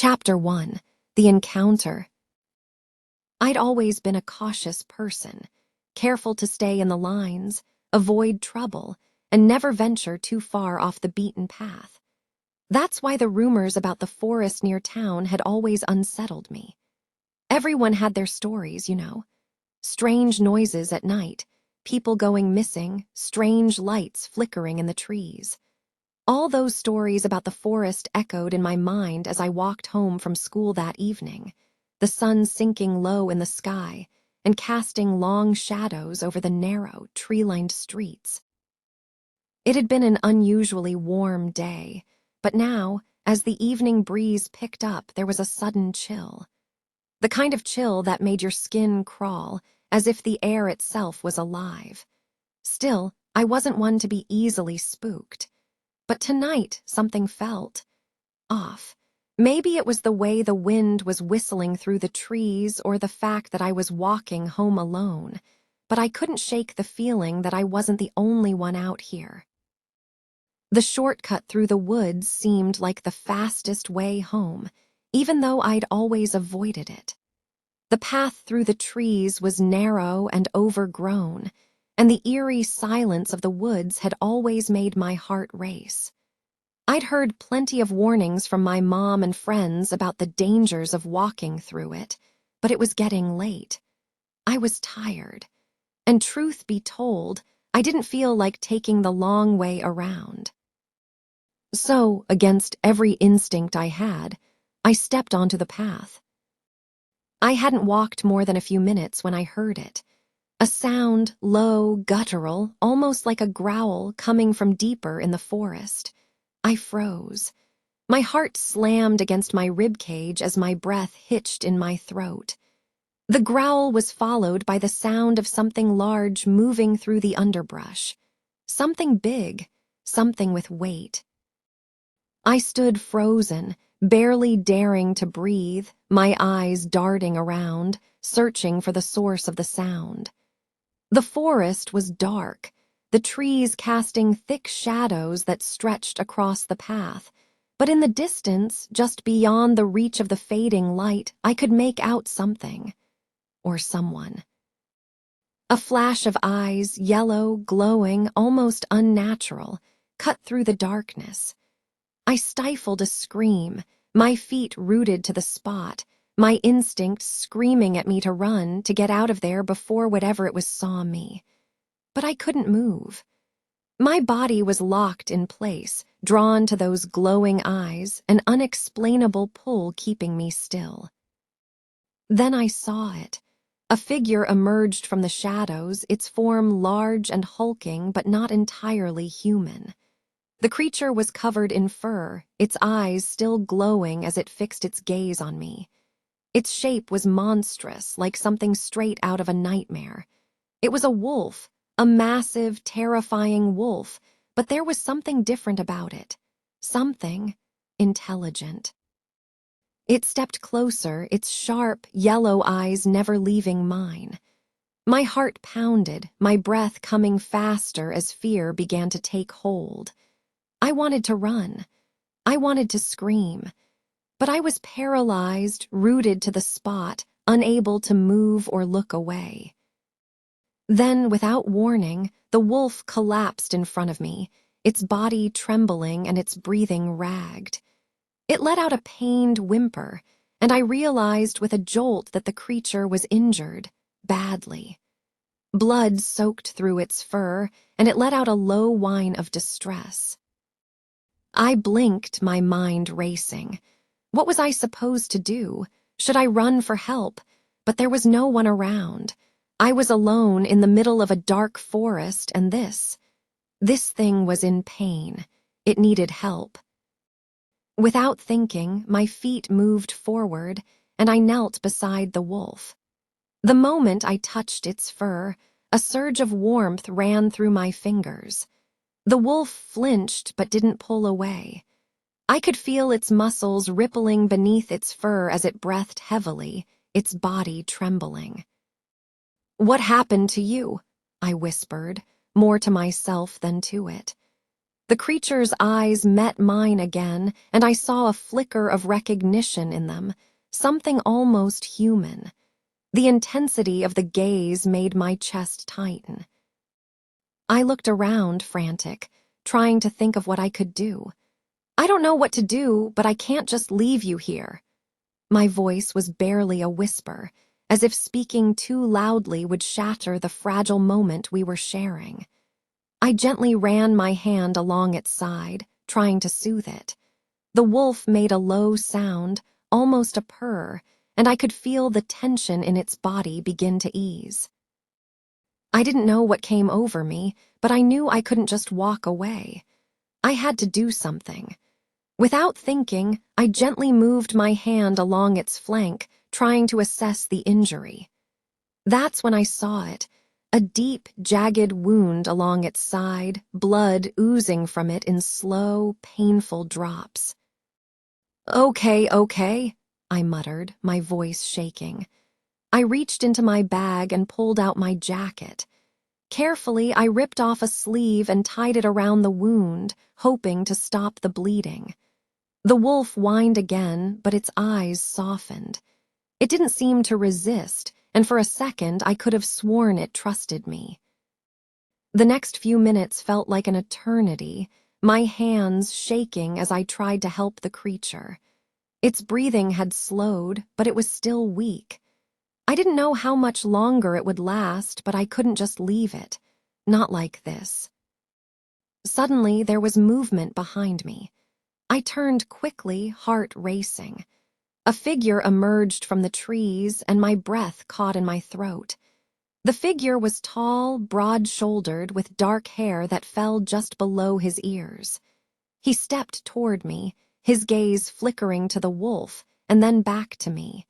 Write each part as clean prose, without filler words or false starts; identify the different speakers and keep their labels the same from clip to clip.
Speaker 1: Chapter 1. The Encounter. I'd always been a cautious person, careful to stay in the lines, avoid trouble, and never venture too far off the beaten path. That's why the rumors about the forest near town had always unsettled me. Everyone had their stories, you know. Strange noises at night, people going missing, strange lights flickering in the trees. All those stories about the forest echoed in my mind as I walked home from school that evening, the sun sinking low in the sky and casting long shadows over the narrow, tree-lined streets. It had been an unusually warm day, but now, as the evening breeze picked up, there was a sudden chill. The kind of chill that made your skin crawl, as if the air itself was alive. Still, I wasn't one to be easily spooked. But tonight, something felt off. Maybe it was the way the wind was whistling through the trees or the fact that I was walking home alone, but I couldn't shake the feeling that I wasn't the only one out here. The shortcut through the woods seemed like the fastest way home, even though I'd always avoided it. The path through the trees was narrow and overgrown, and the eerie silence of the woods had always made my heart race. I'd heard plenty of warnings from my mom and friends about the dangers of walking through it, but it was getting late. I was tired, and truth be told, I didn't feel like taking the long way around. So, against every instinct I had, I stepped onto the path. I hadn't walked more than a few minutes when I heard it. A sound, low, guttural, almost like a growl coming from deeper in the forest. I froze. My heart slammed against my ribcage as my breath hitched in my throat. The growl was followed by the sound of something large moving through the underbrush. Something big, something with weight. I stood frozen, barely daring to breathe, my eyes darting around, searching for the source of the sound. The forest was dark, the trees casting thick shadows that stretched across the path, but in the distance, just beyond the reach of the fading light, I could make out something. Or someone. A flash of eyes, yellow, glowing, almost unnatural, cut through the darkness. I stifled a scream, my feet rooted to the spot, my instinct screaming at me to run, to get out of there before whatever it was saw me. But I couldn't move. My body was locked in place, drawn to those glowing eyes, an unexplainable pull keeping me still. Then I saw it. A figure emerged from the shadows, its form large and hulking but not entirely human. The creature was covered in fur, its eyes still glowing as it fixed its gaze on me. Its shape was monstrous, like something straight out of a nightmare. It was a wolf, a massive, terrifying wolf, but there was something different about it. Something intelligent. It stepped closer, its sharp, yellow eyes never leaving mine. My heart pounded, my breath coming faster as fear began to take hold. I wanted to run. I wanted to scream. But I was paralyzed, rooted to the spot, unable to move or look away. Then, without warning, the wolf collapsed in front of me, its body trembling and its breathing ragged. It let out a pained whimper, and I realized with a jolt that the creature was injured, badly. Blood soaked through its fur, and it let out a low whine of distress. I blinked, my mind racing. What was I supposed to do? Should I run for help? But there was no one around. I was alone in the middle of a dark forest, and this thing was in pain. It needed help. Without thinking, my feet moved forward, and I knelt beside the wolf. The moment I touched its fur, a surge of warmth ran through my fingers. The wolf flinched but didn't pull away. I could feel its muscles rippling beneath its fur as it breathed heavily, its body trembling. "What happened to you?" I whispered, more to myself than to it. The creature's eyes met mine again, and I saw a flicker of recognition in them, something almost human. The intensity of the gaze made my chest tighten. I looked around, frantic, trying to think of what I could do. I don't know what to do, but I can't just leave you here. My voice was barely a whisper, as if speaking too loudly would shatter the fragile moment we were sharing. I gently ran my hand along its side, trying to soothe it. The wolf made a low sound, almost a purr, and I could feel the tension in its body begin to ease. I didn't know what came over me, but I knew I couldn't just walk away. I had to do something. Without thinking, I gently moved my hand along its flank, trying to assess the injury. That's when I saw it. A deep, jagged wound along its side, blood oozing from it in slow, painful drops. Okay, I muttered, my voice shaking. I reached into my bag and pulled out my jacket. Carefully, I ripped off a sleeve and tied it around the wound, hoping to stop the bleeding. The wolf whined again, but its eyes softened. It didn't seem to resist, and for a second I could have sworn it trusted me. The next few minutes felt like an eternity, my hands shaking as I tried to help the creature. Its breathing had slowed, but it was still weak. I didn't know how much longer it would last, but I couldn't just leave it. Not like this. Suddenly, there was movement behind me. I turned quickly, heart racing. A figure emerged from the trees, and my breath caught in my throat. The figure was tall, broad-shouldered, with dark hair that fell just below his ears. He stepped toward me, his gaze flickering to the wolf, and then back to me.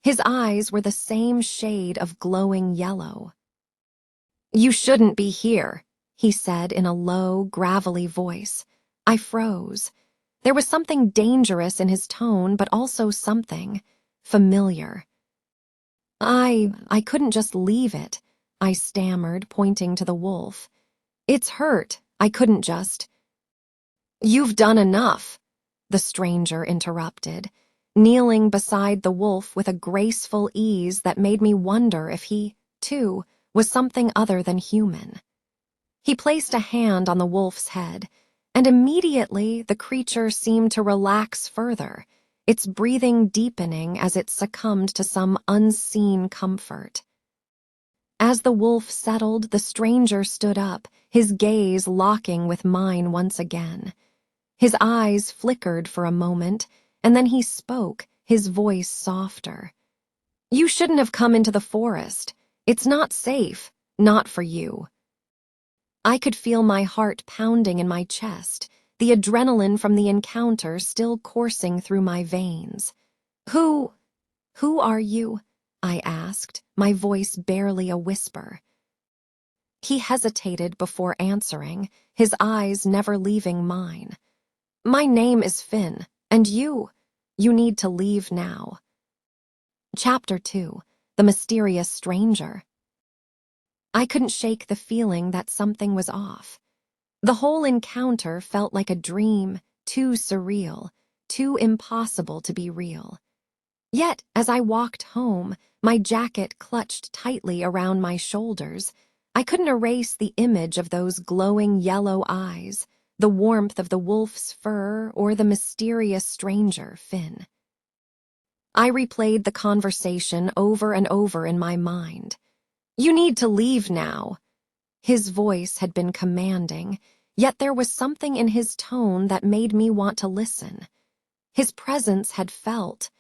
Speaker 1: His eyes were the same shade of glowing yellow. "You shouldn't be here," he said in a low, gravelly voice. I froze. There was something dangerous in his tone, but also something familiar. I couldn't just leave it," I stammered, pointing to the wolf. "It's hurt. I couldn't just—" "You've done enough," the stranger interrupted, kneeling beside the wolf with a graceful ease that made me wonder if he, too, was something other than human. He placed a hand on the wolf's head, and immediately the creature seemed to relax further, its breathing deepening as it succumbed to some unseen comfort. As the wolf settled, the stranger stood up, his gaze locking with mine once again. His eyes flickered for a moment, and then he spoke, his voice softer. "You shouldn't have come into the forest. It's not safe, not for you." I could feel my heart pounding in my chest, the adrenaline from the encounter still coursing through my veins. Who are you?" I asked, my voice barely a whisper. He hesitated before answering, his eyes never leaving mine. "My name is Finn, and you need to leave now." Chapter 2: The Mysterious Stranger. I couldn't shake the feeling that something was off. The whole encounter felt like a dream, too surreal, too impossible to be real. Yet, as I walked home, my jacket clutched tightly around my shoulders, I couldn't erase the image of those glowing yellow eyes, the warmth of the wolf's fur, or the mysterious stranger, Finn. I replayed the conversation over and over in my mind. "You need to leave now." His voice had been commanding, yet there was something in his tone that made me want to listen. His presence had felt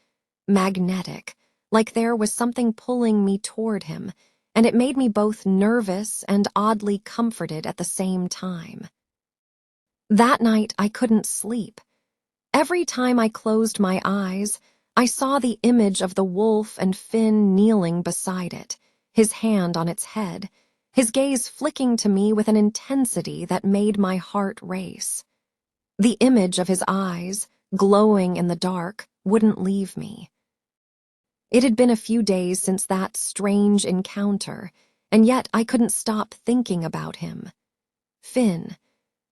Speaker 1: magnetic, like there was something pulling me toward him, and it made me both nervous and oddly comforted at the same time. That night I couldn't sleep. Every time I closed my eyes, I saw the image of the wolf and Finn kneeling beside it, his hand on its head, his gaze flicking to me with an intensity that made my heart race. The image of his eyes, glowing in the dark, wouldn't leave me. It had been a few days since that strange encounter, and yet I couldn't stop thinking about him. Finn,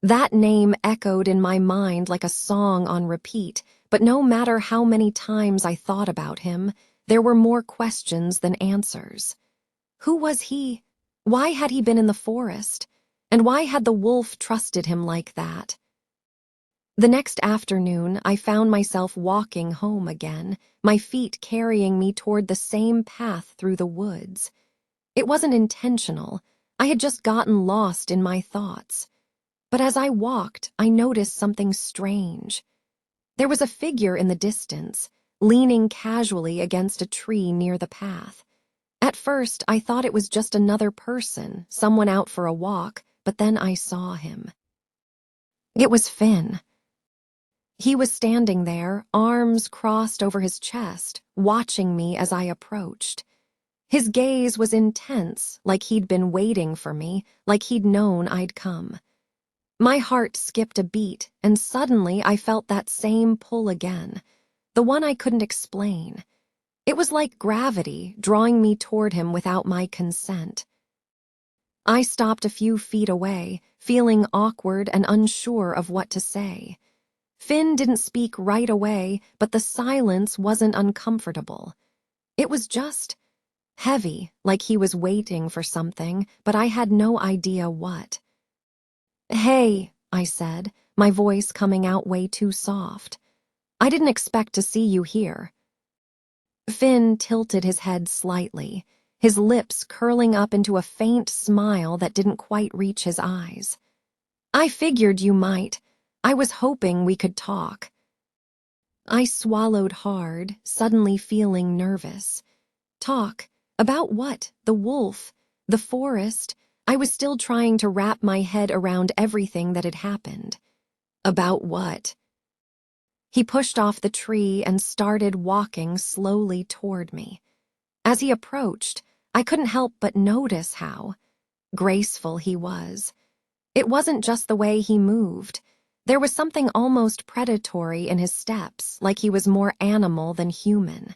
Speaker 1: That name echoed in my mind like a song on repeat, but no matter how many times I thought about him, there were more questions than answers. Who was he? Why had he been in the forest? And why had the wolf trusted him like that? The next afternoon, I found myself walking home again, my feet carrying me toward the same path through the woods. It wasn't intentional. I had just gotten lost in my thoughts. But as I walked, I noticed something strange. There was a figure in the distance, leaning casually against a tree near the path. At first, I thought it was just another person, someone out for a walk, but then I saw him. It was Finn. He was standing there, arms crossed over his chest, watching me as I approached. His gaze was intense, like he'd been waiting for me, like he'd known I'd come. My heart skipped a beat, and suddenly I felt that same pull again, the one I couldn't explain. It was like gravity drawing me toward him without my consent. I stopped a few feet away, feeling awkward and unsure of what to say. Finn didn't speak right away, but the silence wasn't uncomfortable. It was just heavy, like he was waiting for something, but I had no idea what. "Hey," I said, my voice coming out way too soft. "I didn't expect to see you here." Finn tilted his head slightly, his lips curling up into a faint smile that didn't quite reach his eyes. "I figured you might. I was hoping we could talk." I swallowed hard, suddenly feeling nervous. Talk? About what? The wolf? The forest? I was still trying to wrap my head around everything that had happened. About what? He pushed off the tree and started walking slowly toward me. As he approached, I couldn't help but notice how graceful he was. It wasn't just the way he moved. There was something almost predatory in his steps, like he was more animal than human.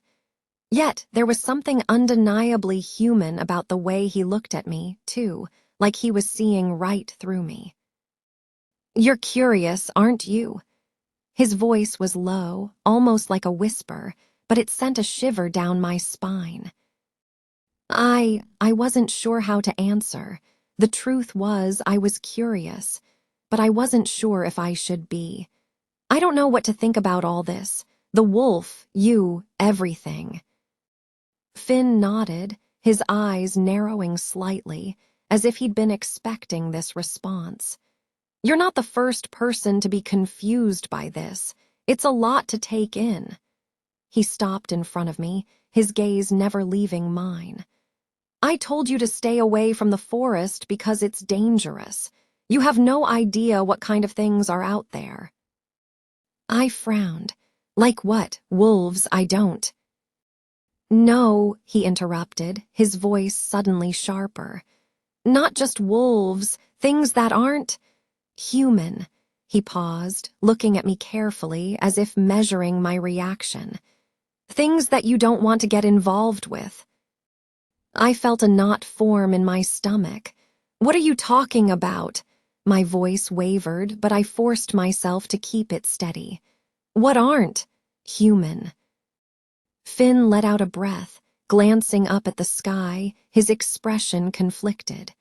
Speaker 1: Yet there was something undeniably human about the way he looked at me, too, like he was seeing right through me. "You're curious, aren't you?" His voice was low, almost like a whisper, but it sent a shiver down my spine. I wasn't sure how to answer. The truth was I was curious, but I wasn't sure if I should be. I don't know what to think about all this. The wolf, you, everything. Finn nodded, his eyes narrowing slightly, as if he'd been expecting this response. "You're not the first person to be confused by this. It's a lot to take in." He stopped in front of me, his gaze never leaving mine. "I told you to stay away from the forest because it's dangerous. You have no idea what kind of things are out there." I frowned. "Like what? Wolves, I don't." "No," he interrupted, his voice suddenly sharper. "Not just wolves, things that aren't human." He paused, looking at me carefully as if measuring my reaction. "Things that you don't want to get involved with." I felt a knot form in my stomach. "What are you talking about?" My voice wavered, but I forced myself to keep it steady. "What aren't human?" Finn let out a breath, glancing up at the sky, his expression conflicted.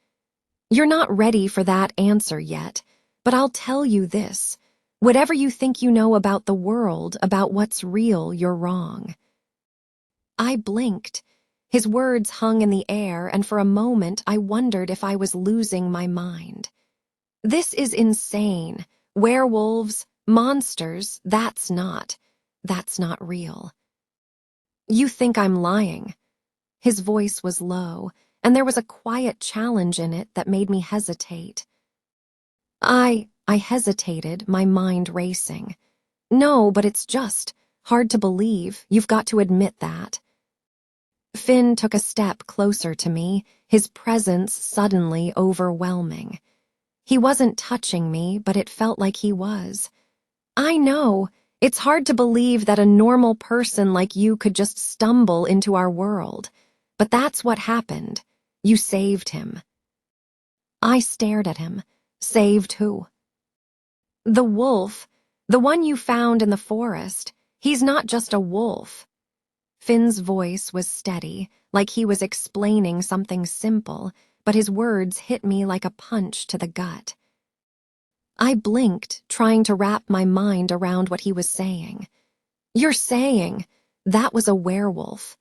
Speaker 1: "You're not ready for that answer yet, but I'll tell you this. Whatever you think you know about the world, about what's real, you're wrong." I blinked. His words hung in the air, and for a moment I wondered if I was losing my mind. "This is insane. Werewolves, monsters, that's not real." "You think I'm lying." His voice was low, and there was a quiet challenge in it that made me hesitate. I hesitated, my mind racing. "No, but it's just hard to believe. You've got to admit that." Finn took a step closer to me, his presence suddenly overwhelming. He wasn't touching me, but it felt like he was. "I know. It's hard to believe that a normal person like you could just stumble into our world. But that's what happened. You saved him." I stared at him. "Saved who?" The wolf, the one you found in the forest, he's not just a wolf. Finn's voice was steady, like he was explaining something simple, but his words hit me like a punch to the gut. I blinked, trying to wrap my mind around what he was saying. You're saying that was a werewolf?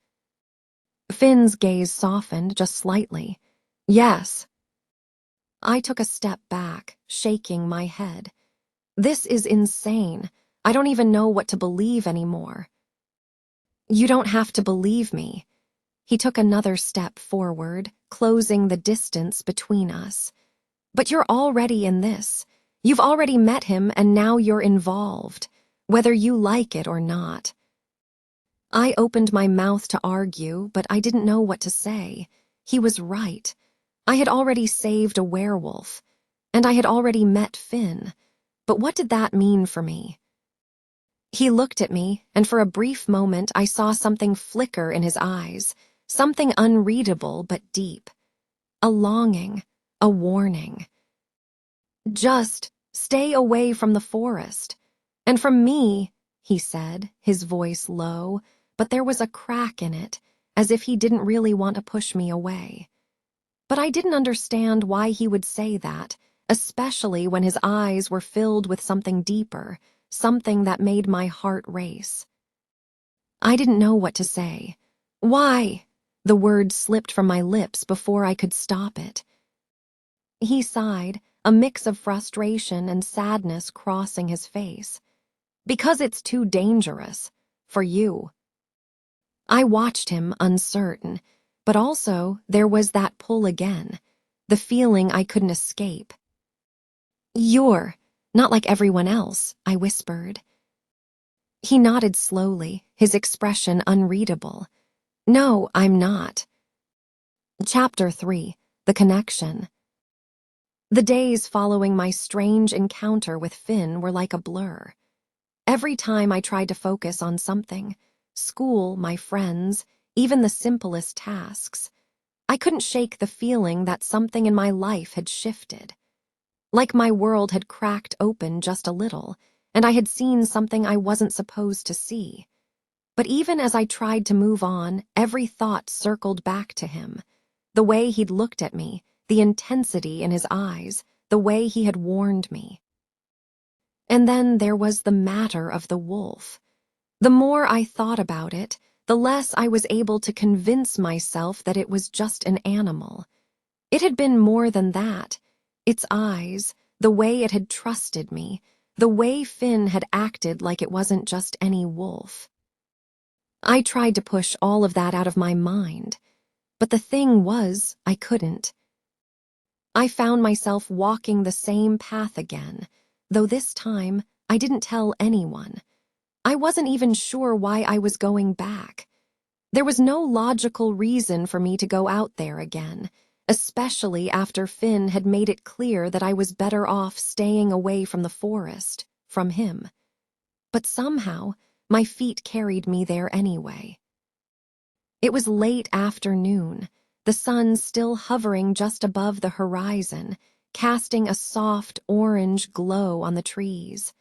Speaker 1: Finn's gaze softened just slightly. Yes. I took a step back, shaking my head. This is insane. I don't even know what to believe anymore. You don't have to believe me. He took another step forward, closing the distance between us. But you're already in this. You've already met him and now you're involved, whether you like it or not. I opened my mouth to argue, but I didn't know what to say. He was right. I had already saved a werewolf, and I had already met Finn. But what did that mean for me? He looked at me, and for a brief moment I saw something flicker in his eyes, something unreadable but deep. A longing, a warning. Just stay away from the forest. And from me, he said, his voice low, but there was a crack in it, as if he didn't really want to push me away. But I didn't understand why he would say that, especially when his eyes were filled with something deeper, something that made my heart race. I didn't know what to say. Why? The word slipped from my lips before I could stop it. He sighed, a mix of frustration and sadness crossing his face. Because it's too dangerous. For you. I watched him, uncertain, but also there was that pull again, the feeling I couldn't escape. You're not like everyone else, I whispered. He nodded slowly, his expression unreadable. No, I'm not. Chapter 3. The Connection. The days following my strange encounter with Finn were like a blur. Every time I tried to focus on something, school, my friends, even the simplest tasks, I couldn't shake the feeling that something in my life had shifted. Like my world had cracked open just a little, and I had seen something I wasn't supposed to see. But even as I tried to move on, every thought circled back to him. The way he'd looked at me, the intensity in his eyes, the way he had warned me. And then there was the matter of the wolf. The more I thought about it, the less I was able to convince myself that it was just an animal. It had been more than that. Its eyes, the way it had trusted me, the way Finn had acted like it wasn't just any wolf. I tried to push all of that out of my mind, but the thing was, I couldn't. I found myself walking the same path again, though this time I didn't tell anyone. I wasn't even sure why I was going back. There was no logical reason for me to go out there again, especially after Finn had made it clear that I was better off staying away from the forest, from him. But somehow, my feet carried me there anyway. It was late afternoon, the sun still hovering just above the horizon, casting a soft orange glow on the trees.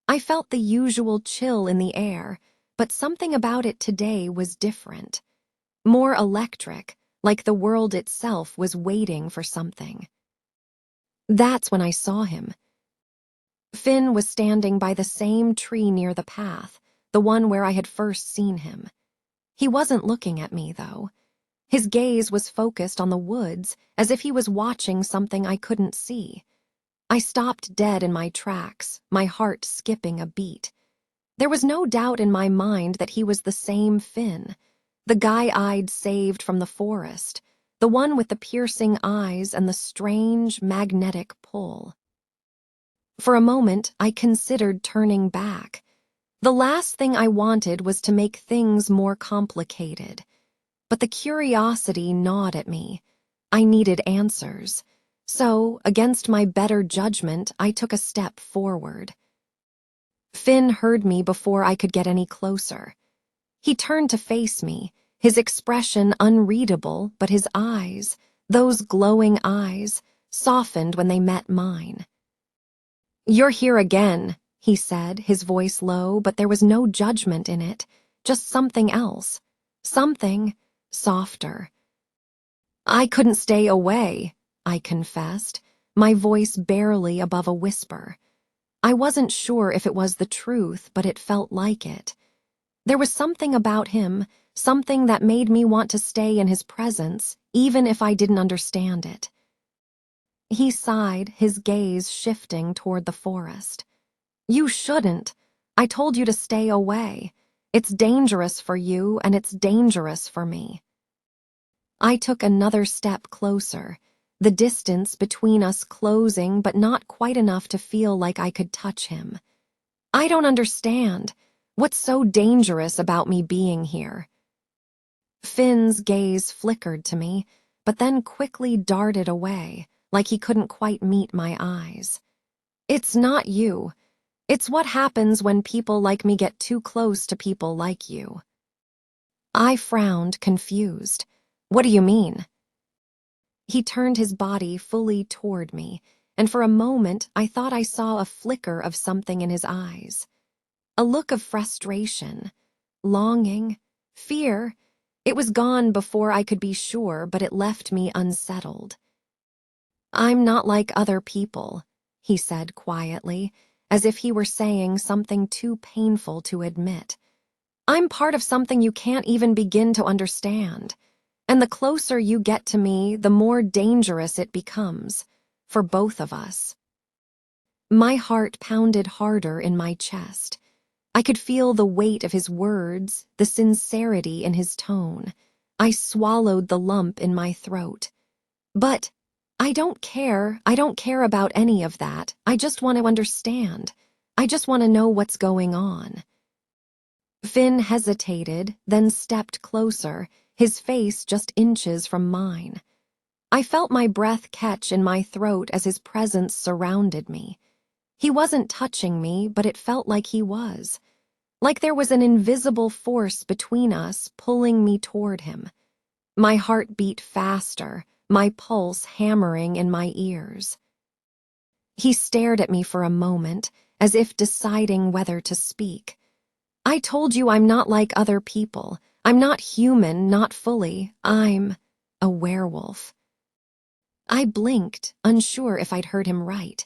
Speaker 1: I felt the usual chill in the air, but something about it today was different. More electric, like the world itself was waiting for something. That's when I saw him. Finn was standing by the same tree near the path, the one where I had first seen him. He wasn't looking at me, though. His gaze was focused on the woods, as if he was watching something I couldn't see. I stopped dead in my tracks, my heart skipping a beat. There was no doubt in my mind that he was the same Finn, the guy I'd saved from the forest, the one with the piercing eyes and the strange, magnetic pull. For a moment, I considered turning back. The last thing I wanted was to make things more complicated. But the curiosity gnawed at me. I needed answers. So, against my better judgment, I took a step forward. Finn heard me before I could get any closer. He turned to face me, his expression unreadable, but his eyes, those glowing eyes, softened when they met mine. "You're here again," he said, his voice low, but there was no judgment in it, just something else. Something softer. "I couldn't stay away," I confessed, my voice barely above a whisper. I wasn't sure if it was the truth, but it felt like it. There was something about him, something that made me want to stay in his presence, even if I didn't understand it. He sighed, his gaze shifting toward the forest. "You shouldn't. I told you to stay away. It's dangerous for you, and it's dangerous for me." I took another step closer, the distance between us closing but not quite enough to feel like I could touch him. "I don't understand. What's so dangerous about me being here?" Finn's gaze flickered to me, but then quickly darted away, like he couldn't quite meet my eyes. "It's not you. It's what happens when people like me get too close to people like you." I frowned, confused. "What do you mean?" He turned his body fully toward me, and for a moment I thought I saw a flicker of something in his eyes. A look of frustration, longing, fear. It was gone before I could be sure, but it left me unsettled. "I'm not like other people," he said quietly, as if he were saying something too painful to admit. "I'm part of something you can't even begin to understand. And the closer you get to me, the more dangerous it becomes, for both of us." My heart pounded harder in my chest. I could feel the weight of his words, the sincerity in his tone. I swallowed the lump in my throat. "But I don't care. I don't care about any of that. I just want to understand. I just want to know what's going on." Finn hesitated, then stepped closer, his face just inches from mine. I felt my breath catch in my throat as his presence surrounded me. He wasn't touching me, but it felt like he was. Like there was an invisible force between us, pulling me toward him. My heart beat faster, my pulse hammering in my ears. He stared at me for a moment, as if deciding whether to speak. "I told you I'm not like other people. I'm not human, not fully. I'm a werewolf." I blinked, unsure if I'd heard him right.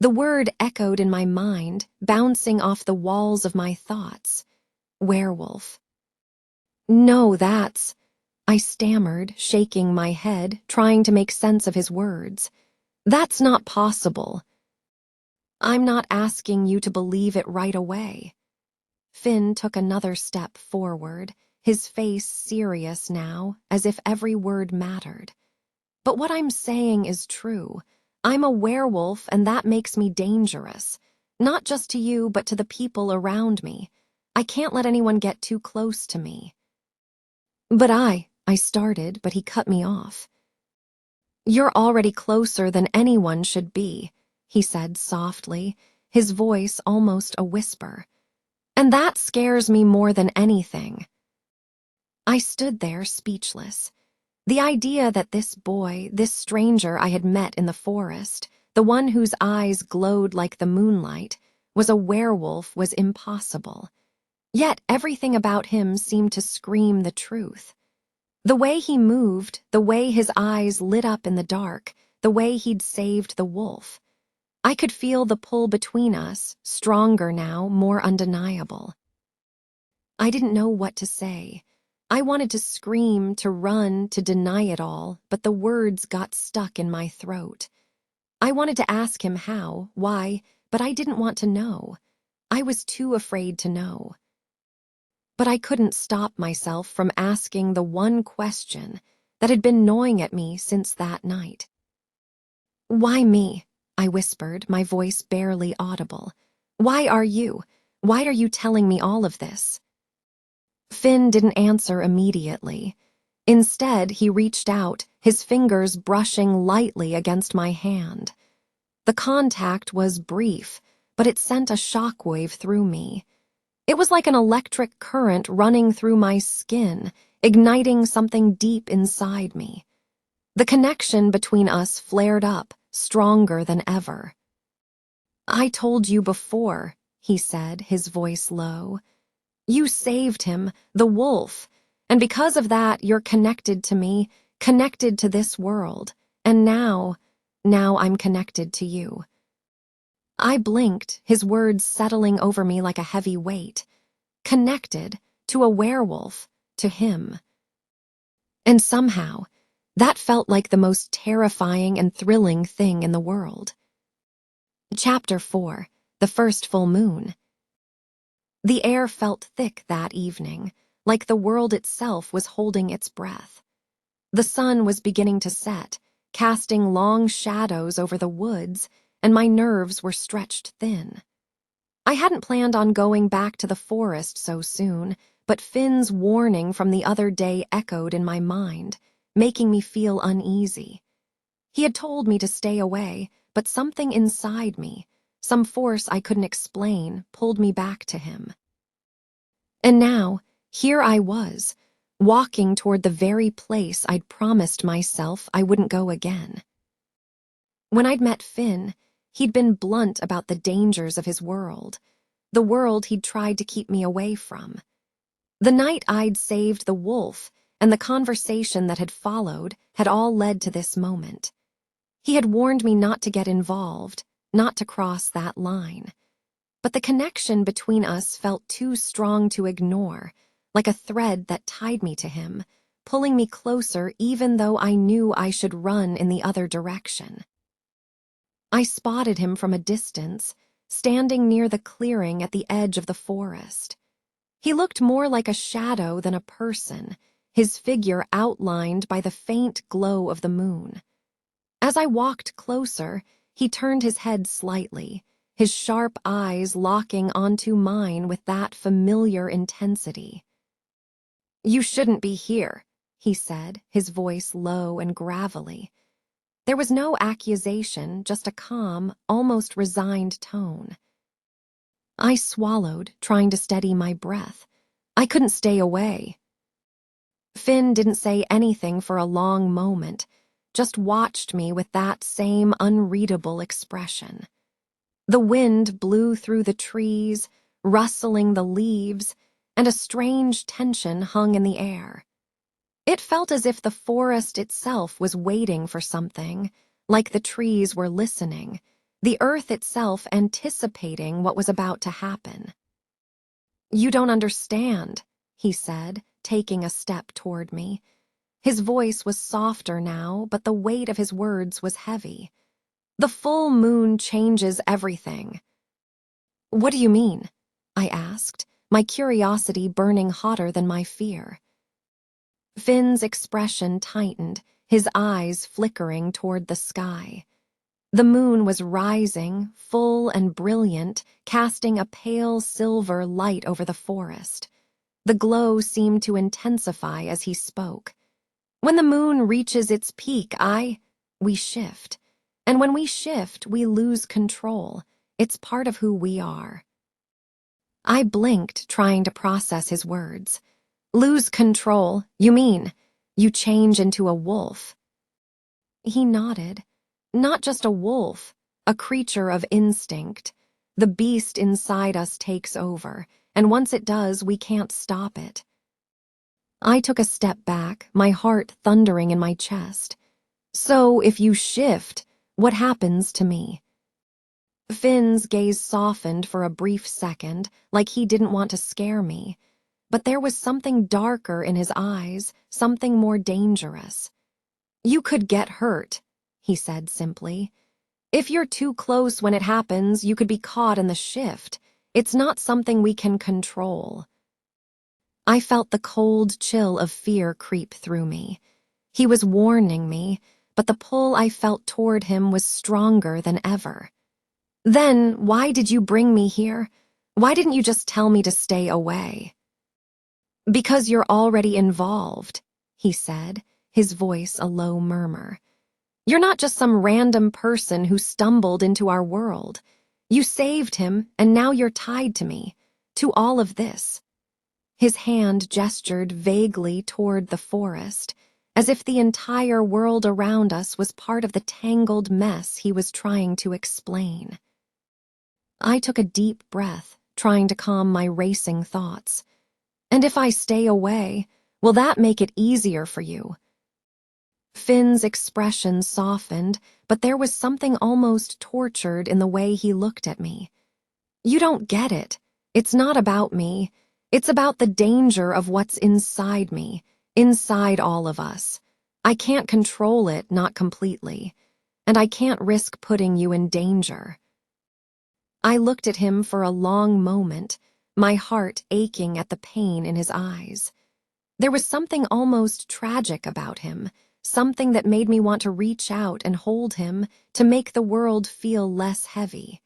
Speaker 1: The word echoed in my mind, bouncing off the walls of my thoughts. Werewolf. "No, that's—" I stammered, shaking my head, trying to make sense of his words. "That's not possible." "I'm not asking you to believe it right away." Finn took another step forward, his face serious now, as if every word mattered. "But what I'm saying is true. I'm a werewolf, and that makes me dangerous. Not just to you, but to the people around me. I can't let anyone get too close to me." "But I started, but he cut me off. "You're already closer than anyone should be," he said softly, his voice almost a whisper. "And that scares me more than anything." I stood there speechless. The idea that this boy, this stranger I had met in the forest, the one whose eyes glowed like the moonlight, was a werewolf was impossible. Yet everything about him seemed to scream the truth. The way he moved, the way his eyes lit up in the dark, the way he'd saved the wolf. I could feel the pull between us, stronger now, more undeniable. I didn't know what to say. I wanted to scream, to run, to deny it all, but the words got stuck in my throat. I wanted to ask him how, why, but I didn't want to know. I was too afraid to know. But I couldn't stop myself from asking the one question that had been gnawing at me since that night. "Why me?" I whispered, my voice barely audible. "Why are you? Why are you telling me all of this?" Finn didn't answer immediately. Instead, he reached out, his fingers brushing lightly against my hand. The contact was brief, but it sent a shockwave through me. It was like an electric current running through my skin, igniting something deep inside me. The connection between us flared up, stronger than ever. I told you before, he said, his voice low. You saved him, the wolf, and because of that you're connected to me, connected to this world, and now I'm connected to you. I blinked, his words settling over me like a heavy weight. Connected to a werewolf, to him. And somehow, that felt like the most terrifying and thrilling thing in the world. Chapter 4, The First Full Moon. The air felt thick that evening, like the world itself was holding its breath. The sun was beginning to set, casting long shadows over the woods, and my nerves were stretched thin. I hadn't planned on going back to the forest so soon, but Finn's warning from the other day echoed in my mind, making me feel uneasy. He had told me to stay away, but something inside me, some force I couldn't explain, pulled me back to him. And now, here I was, walking toward the very place I'd promised myself I wouldn't go again. When I'd met Finn, he'd been blunt about the dangers of his world, the world he'd tried to keep me away from. The night I'd saved the wolf and the conversation that had followed had all led to this moment. He had warned me not to get involved, not to cross that line. But the connection between us felt too strong to ignore, like a thread that tied me to him, pulling me closer even though I knew I should run in the other direction. I spotted him from a distance, standing near the clearing at the edge of the forest. He looked more like a shadow than a person, his figure outlined by the faint glow of the moon. As I walked closer, he turned his head slightly, his sharp eyes locking onto mine with that familiar intensity. You shouldn't be here, he said, his voice low and gravelly. There was no accusation, just a calm, almost resigned tone. I swallowed, trying to steady my breath. I couldn't stay away. Finn didn't say anything for a long moment, just watched me with that same unreadable expression. The wind blew through the trees, rustling the leaves, and a strange tension hung in the air. It felt as if the forest itself was waiting for something, like the trees were listening, the earth itself anticipating what was about to happen. You don't understand, he said, taking a step toward me. His voice was softer now, but the weight of his words was heavy. The full moon changes everything. What do you mean? I asked, my curiosity burning hotter than my fear. Finn's expression tightened, his eyes flickering toward the sky. The moon was rising, full and brilliant, casting a pale silver light over the forest. The glow seemed to intensify as he spoke. When the moon reaches its peak, we shift. And when we shift, we lose control. It's part of who we are. I blinked, trying to process his words. Lose control, you mean? You change into a wolf. He nodded. Not just a wolf, a creature of instinct. The beast inside us takes over, and once it does, we can't stop it. I took a step back, my heart thundering in my chest. So, if you shift, what happens to me? Finn's gaze softened for a brief second, like he didn't want to scare me. But there was something darker in his eyes, something more dangerous. You could get hurt, he said simply. If you're too close when it happens, you could be caught in the shift. It's not something we can control. I felt the cold chill of fear creep through me. He was warning me, but the pull I felt toward him was stronger than ever. Then, why did you bring me here? Why didn't you just tell me to stay away? Because you're already involved, he said, his voice a low murmur. You're not just some random person who stumbled into our world. You saved him, and now you're tied to me, to all of this. His hand gestured vaguely toward the forest, as if the entire world around us was part of the tangled mess he was trying to explain. I took a deep breath, trying to calm my racing thoughts. And if I stay away, will that make it easier for you? Finn's expression softened, but there was something almost tortured in the way he looked at me. You don't get it. It's not about me. It's about the danger of what's inside me, inside all of us. I can't control it, not completely. And I can't risk putting you in danger. I looked at him for a long moment, my heart aching at the pain in his eyes. There was something almost tragic about him, something that made me want to reach out and hold him to make the world feel less heavy.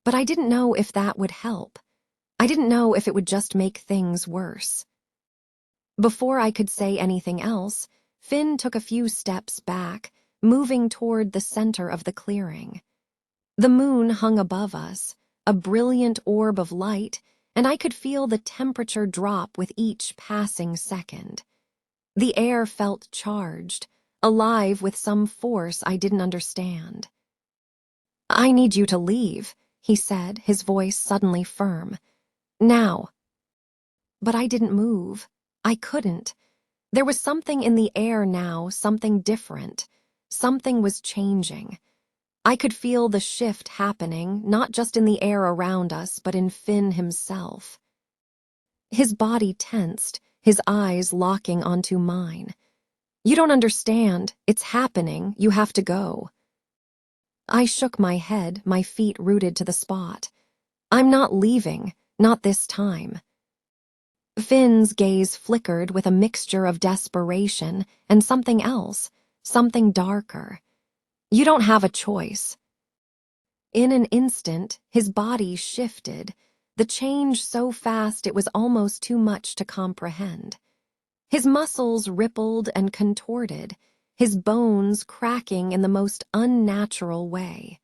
Speaker 1: But I didn't know if that would help. I didn't know if it would just make things worse. Before I could say anything else, Finn took a few steps back, moving toward the center of the clearing. The moon hung above us, a brilliant orb of light, and I could feel the temperature drop with each passing second. The air felt charged, alive with some force I didn't understand. "I need you to leave," he said, his voice suddenly firm. "Now." But I didn't move. I couldn't. There was something in the air now, something different. Something was changing. I could feel the shift happening, not just in the air around us, but in Finn himself. His body tensed, his eyes locking onto mine. "You don't understand. It's happening. You have to go." I shook my head, my feet rooted to the spot. "I'm not leaving, not this time." Finn's gaze flickered with a mixture of desperation and something else, something darker. "You don't have a choice." In an instant, his body shifted, the change so fast it was almost too much to comprehend. His muscles rippled and contorted, his bones cracking in the most unnatural way.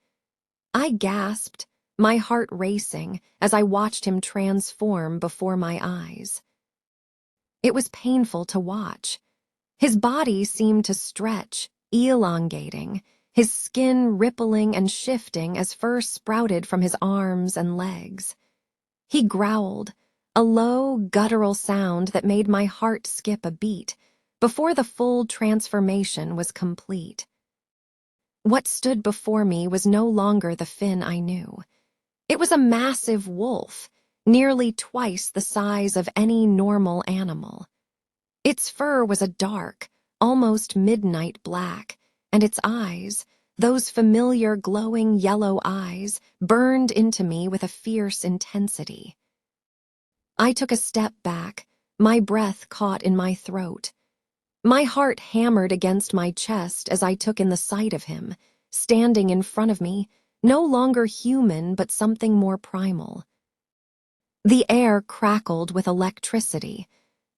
Speaker 1: I gasped, my heart racing, as I watched him transform before my eyes. It was painful to watch. His body seemed to stretch, elongating, his skin rippling and shifting as fur sprouted from his arms and legs. He growled, a low, guttural sound that made my heart skip a beat before the full transformation was complete. What stood before me was no longer the Finn I knew. It was a massive wolf, nearly twice the size of any normal animal. Its fur was a dark, almost midnight black, and its eyes, those familiar glowing yellow eyes, burned into me with a fierce intensity. I took a step back, my breath caught in my throat. My heart hammered against my chest as I took in the sight of him, standing in front of me, no longer human but something more primal. The air crackled with electricity,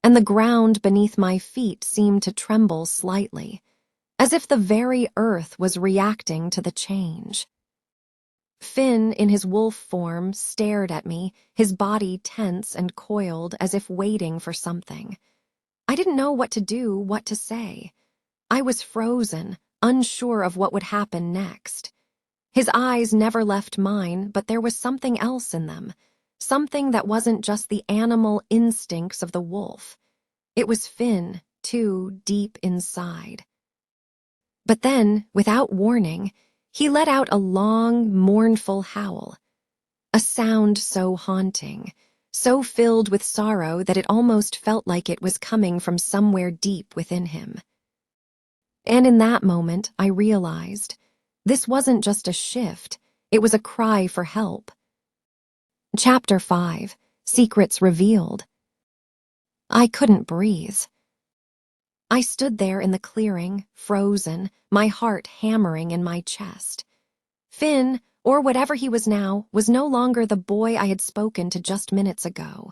Speaker 1: and the ground beneath my feet seemed to tremble slightly, as if the very earth was reacting to the change. Finn, in his wolf form, stared at me, his body tense and coiled as if waiting for something. I didn't know what to do, what to say. I was frozen, unsure of what would happen next. His eyes never left mine, but there was something else in them, something that wasn't just the animal instincts of the wolf. It was Finn, too, deep inside. But then, without warning, he let out a long, mournful howl, a sound so haunting, so filled with sorrow that it almost felt like it was coming from somewhere deep within him. And in that moment, I realized this wasn't just a shift, it was a cry for help. Chapter 5, Secrets Revealed. I couldn't breathe. I stood there in the clearing, frozen, my heart hammering in my chest. Finn, or whatever he was now, was no longer the boy I had spoken to just minutes ago.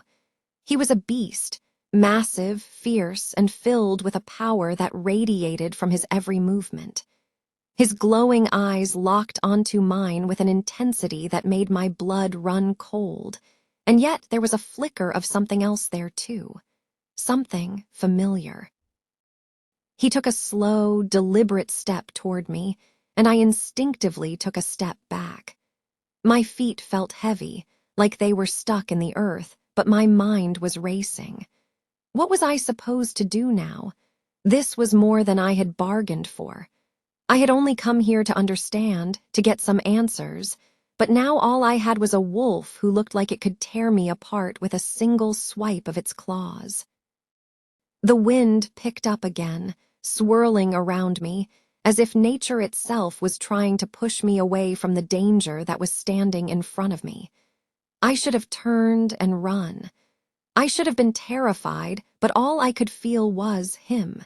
Speaker 1: He was a beast, massive, fierce, and filled with a power that radiated from his every movement. His glowing eyes locked onto mine with an intensity that made my blood run cold, and yet there was a flicker of something else there too, something familiar. He took a slow, deliberate step toward me, and I instinctively took a step back. My feet felt heavy, like they were stuck in the earth, but my mind was racing. What was I supposed to do now? This was more than I had bargained for. I had only come here to understand, to get some answers, but now all I had was a wolf who looked like it could tear me apart with a single swipe of its claws. The wind picked up again, swirling around me, as if nature itself was trying to push me away from the danger that was standing in front of me. I should have turned and run. I should have been terrified, but all I could feel was him.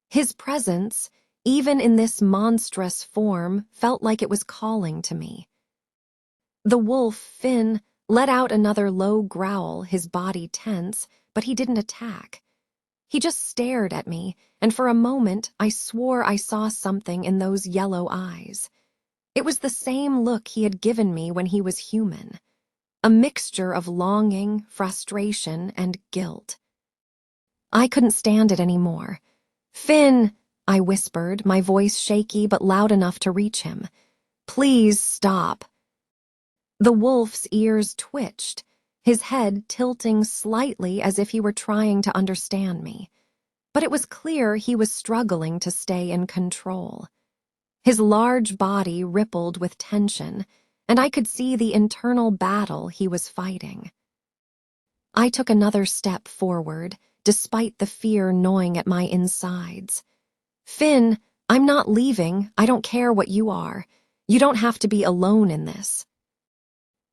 Speaker 1: His presence, even in this monstrous form, felt like it was calling to me. The wolf, Finn, let out another low growl, his body tense, but he didn't attack. He just stared at me, and for a moment I swore I saw something in those yellow eyes. It was the same look he had given me when he was human. A mixture of longing, frustration, and guilt. I couldn't stand it anymore. "Finn," I whispered, my voice shaky but loud enough to reach him. "Please stop." The wolf's ears twitched, his head tilting slightly as if he were trying to understand me. But it was clear he was struggling to stay in control. His large body rippled with tension, and I could see the internal battle he was fighting. I took another step forward, despite the fear gnawing at my insides. "Finn, I'm not leaving. I don't care what you are. You don't have to be alone in this."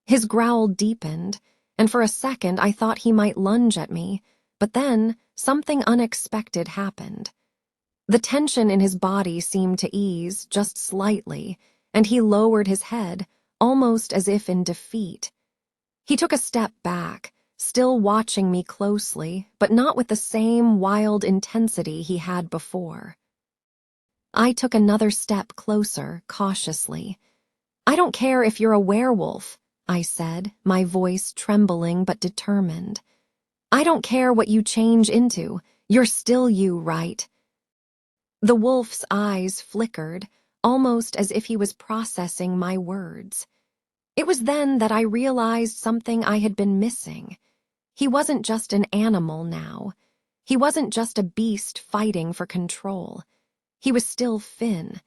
Speaker 1: His growl deepened, and for a second I thought he might lunge at me, but then something unexpected happened. The tension in his body seemed to ease just slightly, and he lowered his head, almost as if in defeat. He took a step back, still watching me closely, but not with the same wild intensity he had before. I took another step closer, cautiously. "I don't care if you're a werewolf," I said, my voice trembling but determined. "I don't care what you change into. You're still you, right?" The wolf's eyes flickered, almost as if he was processing my words. It was then that I realized something I had been missing. He wasn't just an animal now. He wasn't just a beast fighting for control. He was still Finn,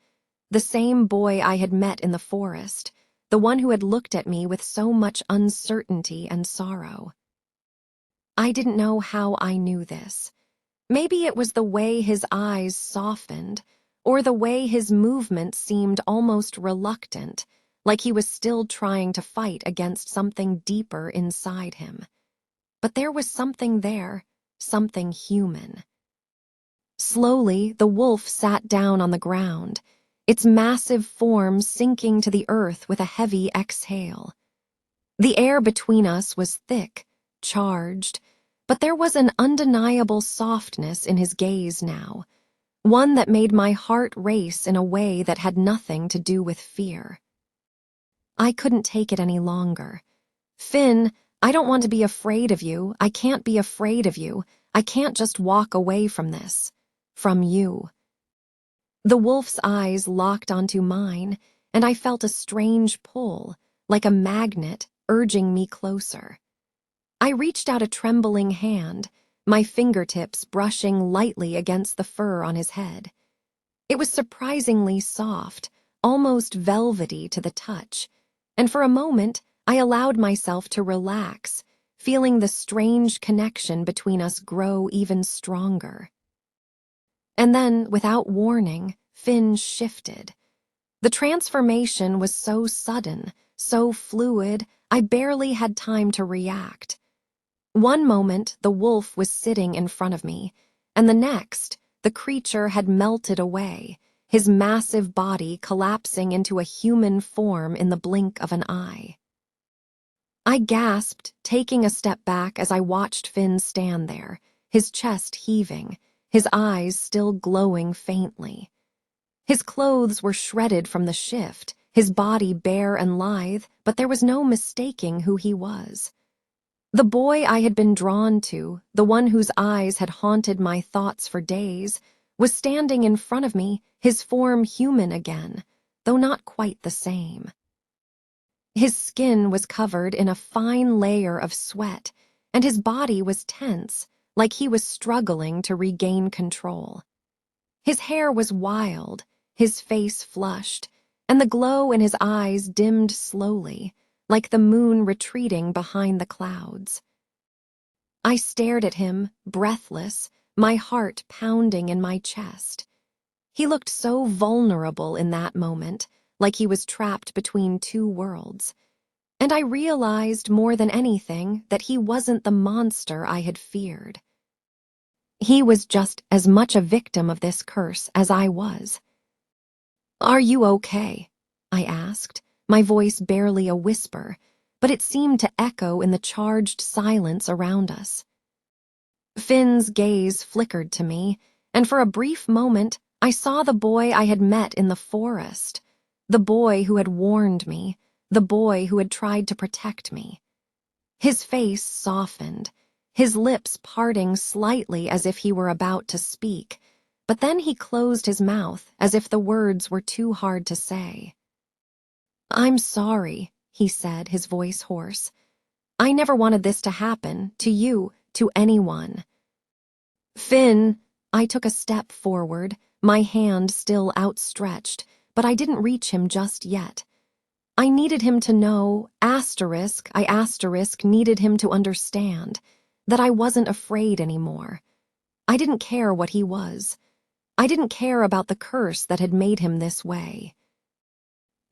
Speaker 1: the same boy I had met in the forest, the one who had looked at me with so much uncertainty and sorrow. I didn't know how I knew this. Maybe it was the way his eyes softened, or the way his movements seemed almost reluctant, like he was still trying to fight against something deeper inside him. But there was something there, something human. Slowly, the wolf sat down on the ground, its massive form sinking to the earth with a heavy exhale. The air between us was thick, charged, but there was an undeniable softness in his gaze now, one that made my heart race in a way that had nothing to do with fear. I couldn't take it any longer. "Finn, I don't want to be afraid of you. I can't be afraid of you. I can't just walk away from this. From you." The wolf's eyes locked onto mine, and I felt a strange pull, like a magnet urging me closer. I reached out a trembling hand, my fingertips brushing lightly against the fur on his head. It was surprisingly soft, almost velvety to the touch, and for a moment I allowed myself to relax, feeling the strange connection between us grow even stronger. And then, without warning, Finn shifted. The transformation was so sudden, so fluid, I barely had time to react. One moment, the wolf was sitting in front of me, and the next, the creature had melted away, his massive body collapsing into a human form in the blink of an eye. I gasped, taking a step back as I watched Finn stand there, his chest heaving, his eyes still glowing faintly. His clothes were shredded from the shift, his body bare and lithe, but there was no mistaking who he was. The boy I had been drawn to, the one whose eyes had haunted my thoughts for days, was standing in front of me, his form human again, though not quite the same. His skin was covered in a fine layer of sweat, and his body was tense, like he was struggling to regain control. His hair was wild, his face flushed, and the glow in his eyes dimmed slowly, like the moon retreating behind the clouds. I stared at him, breathless, my heart pounding in my chest. He looked so vulnerable in that moment, like he was trapped between two worlds. And I realized more than anything that he wasn't the monster I had feared. He was just as much a victim of this curse as I was. "Are you okay?" I asked, my voice barely a whisper, but it seemed to echo in the charged silence around us. Finn's gaze flickered to me, and for a brief moment I saw the boy I had met in the forest, the boy who had warned me, the boy who had tried to protect me. His face softened, his lips parting slightly as if he were about to speak, but then he closed his mouth as if the words were too hard to say. "I'm sorry," he said, his voice hoarse. "I never wanted this to happen, to you, to anyone." "Finn," I took a step forward, my hand still outstretched, but I didn't reach him just yet. I needed him to know, needed him to understand, that I wasn't afraid anymore. I didn't care what he was. I didn't care about the curse that had made him this way.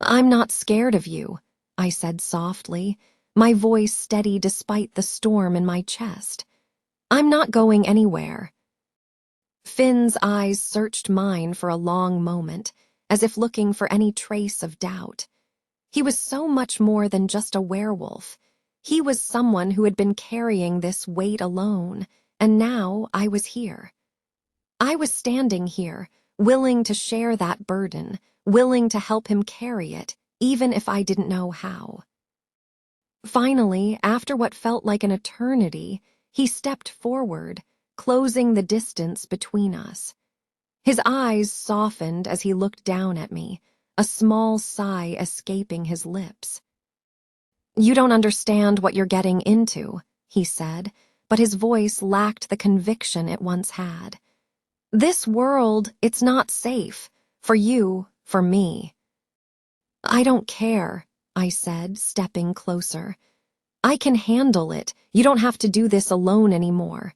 Speaker 1: "I'm not scared of you," I said softly, my voice steady despite the storm in my chest. "I'm not going anywhere." Finn's eyes searched mine for a long moment, as if looking for any trace of doubt. He was so much more than just a werewolf. He was someone who had been carrying this weight alone, and now I was here. I was standing here, willing to share that burden, willing to help him carry it, even if I didn't know how. Finally, after what felt like an eternity, he stepped forward, closing the distance between us. His eyes softened as he looked down at me, a small sigh escaping his lips. "You don't understand what you're getting into," he said, but his voice lacked the conviction it once had. "This world, it's not safe. For you, for me." "I don't care," I said, stepping closer. "I can handle it. You don't have to do this alone anymore."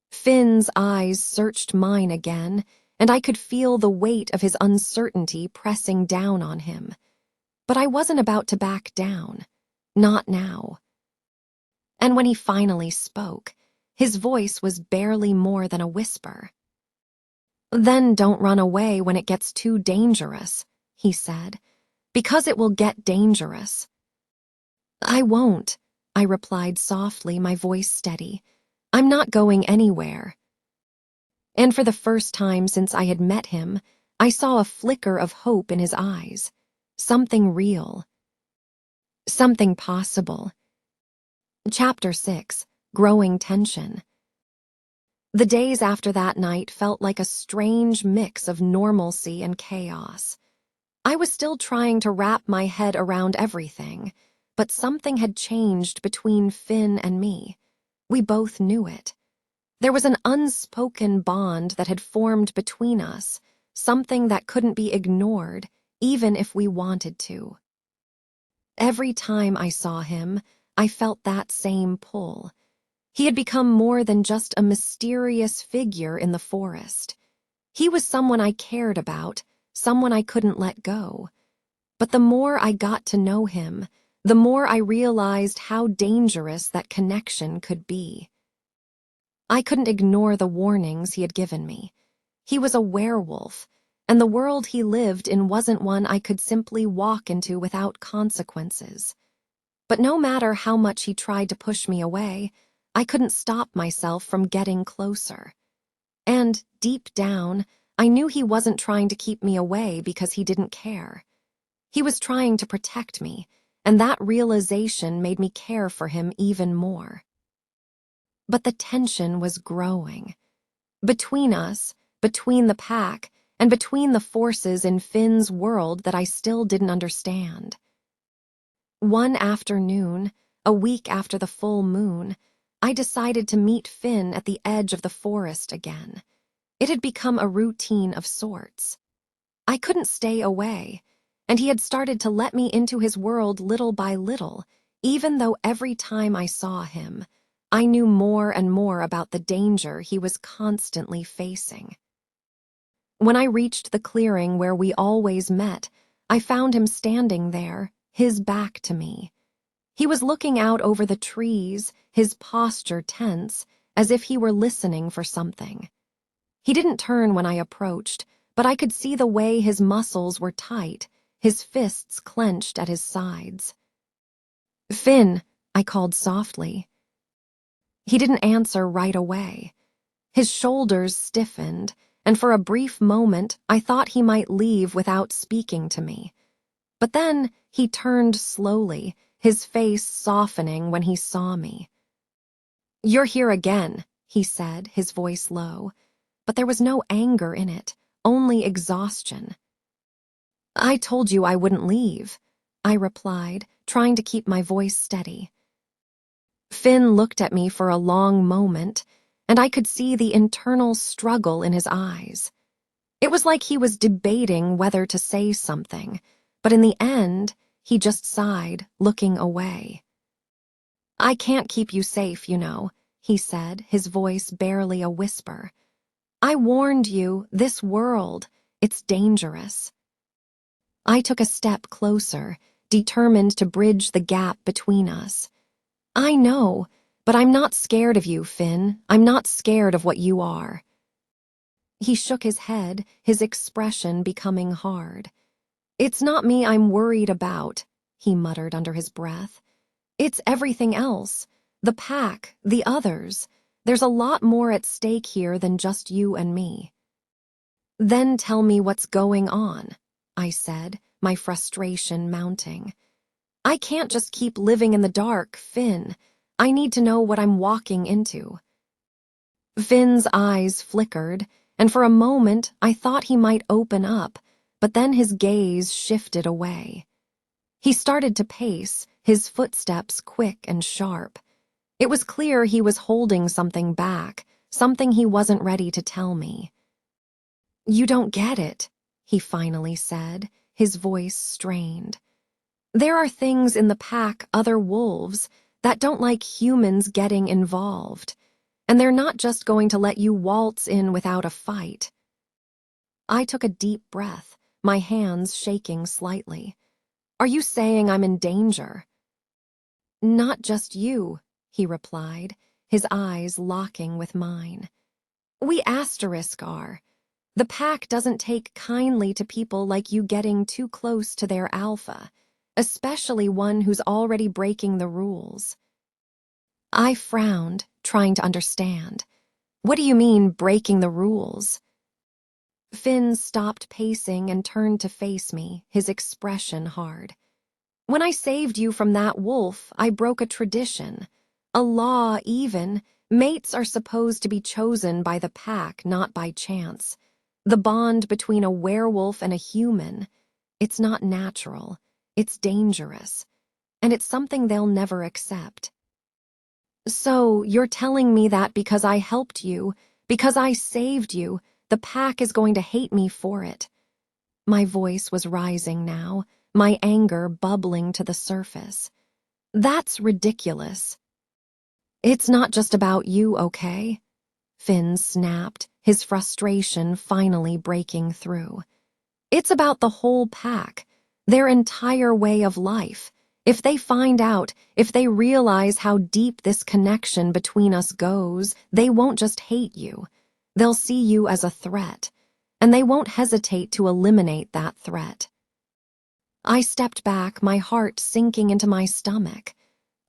Speaker 1: Finn's eyes searched mine again, and I could feel the weight of his uncertainty pressing down on him. But I wasn't about to back down. Not now. And when he finally spoke, his voice was barely more than a whisper. "Then don't run away when it gets too dangerous," he said, "because it will get dangerous." "I won't," I replied softly, my voice steady. "I'm not going anywhere." And for the first time since I had met him, I saw a flicker of hope in his eyes. Something real. Something possible. Chapter 6. Growing Tension. The days after that night felt like a strange mix of normalcy and chaos. I was still trying to wrap my head around everything, but something had changed between Finn and me. We both knew it. There was an unspoken bond that had formed between us, something that couldn't be ignored, even if we wanted to. Every time I saw him, I felt that same pull. He had become more than just a mysterious figure in the forest. He was someone I cared about, someone I couldn't let go. But the more I got to know him, the more I realized how dangerous that connection could be. I couldn't ignore the warnings he had given me. He was a werewolf, and the world he lived in wasn't one I could simply walk into without consequences. But no matter how much he tried to push me away, I couldn't stop myself from getting closer. And, deep down, I knew he wasn't trying to keep me away because he didn't care. He was trying to protect me, and that realization made me care for him even more. But the tension was growing. Between us, between the pack, and between the forces in Finn's world that I still didn't understand. One afternoon, a week after the full moon, I decided to meet Finn at the edge of the forest again. It had become a routine of sorts. I couldn't stay away, and he had started to let me into his world little by little, even though every time I saw him, I knew more and more about the danger he was constantly facing. When I reached the clearing where we always met, I found him standing there, his back to me. He was looking out over the trees, his posture tense, as if he were listening for something. He didn't turn when I approached, but I could see the way his muscles were tight, his fists clenched at his sides. "Finn," I called softly. He didn't answer right away. His shoulders stiffened, and for a brief moment I thought he might leave without speaking to me. But then he turned slowly, his face softening when he saw me. "You're here again," he said, his voice low, but there was no anger in it, only exhaustion. "I told you I wouldn't leave," I replied, trying to keep my voice steady. Finn looked at me for a long moment, and I could see the internal struggle in his eyes. It was like he was debating whether to say something, but in the end, he just sighed, looking away. "I can't keep you safe, you know," he said, his voice barely a whisper. "I warned you, this world, it's dangerous." I took a step closer, determined to bridge the gap between us. "I know, but I'm not scared of you, Finn. I'm not scared of what you are." He shook his head, his expression becoming hard. "It's not me I'm worried about," he muttered under his breath. "It's everything else. The pack, the others. There's a lot more at stake here than just you and me." "Then tell me what's going on," I said, my frustration mounting. "I can't just keep living in the dark, Finn. I need to know what I'm walking into." Finn's eyes flickered, and for a moment I thought he might open up, but then his gaze shifted away. He started to pace, his footsteps quick and sharp. It was clear he was holding something back, something he wasn't ready to tell me. "You don't get it," he finally said, his voice strained. "There are things in the pack, other wolves, that don't like humans getting involved, and they're not just going to let you waltz in without a fight." I took a deep breath, my hands shaking slightly. "Are you saying I'm in danger?" "Not just you," he replied, his eyes locking with mine. "We asterisk are. The pack doesn't take kindly to people like you getting too close to their alpha, especially one who's already breaking the rules." I frowned, trying to understand. "What do you mean, breaking the rules?" Finn stopped pacing and turned to face me, his expression hard. "When I saved you from that wolf, I broke a tradition. A law, even. Mates are supposed to be chosen by the pack, not by chance. The bond between a werewolf and a human, it's not natural. It's dangerous. And it's something they'll never accept." "So, you're telling me that because I helped you, because I saved you, the pack is going to hate me for it?" My voice was rising now, my anger bubbling to the surface. "That's ridiculous." "It's not just about you, okay?" Finn snapped, his frustration finally breaking through. "It's about the whole pack, their entire way of life. If they find out, if they realize how deep this connection between us goes, they won't just hate you. They'll see you as a threat, and they won't hesitate to eliminate that threat." I stepped back, my heart sinking into my stomach.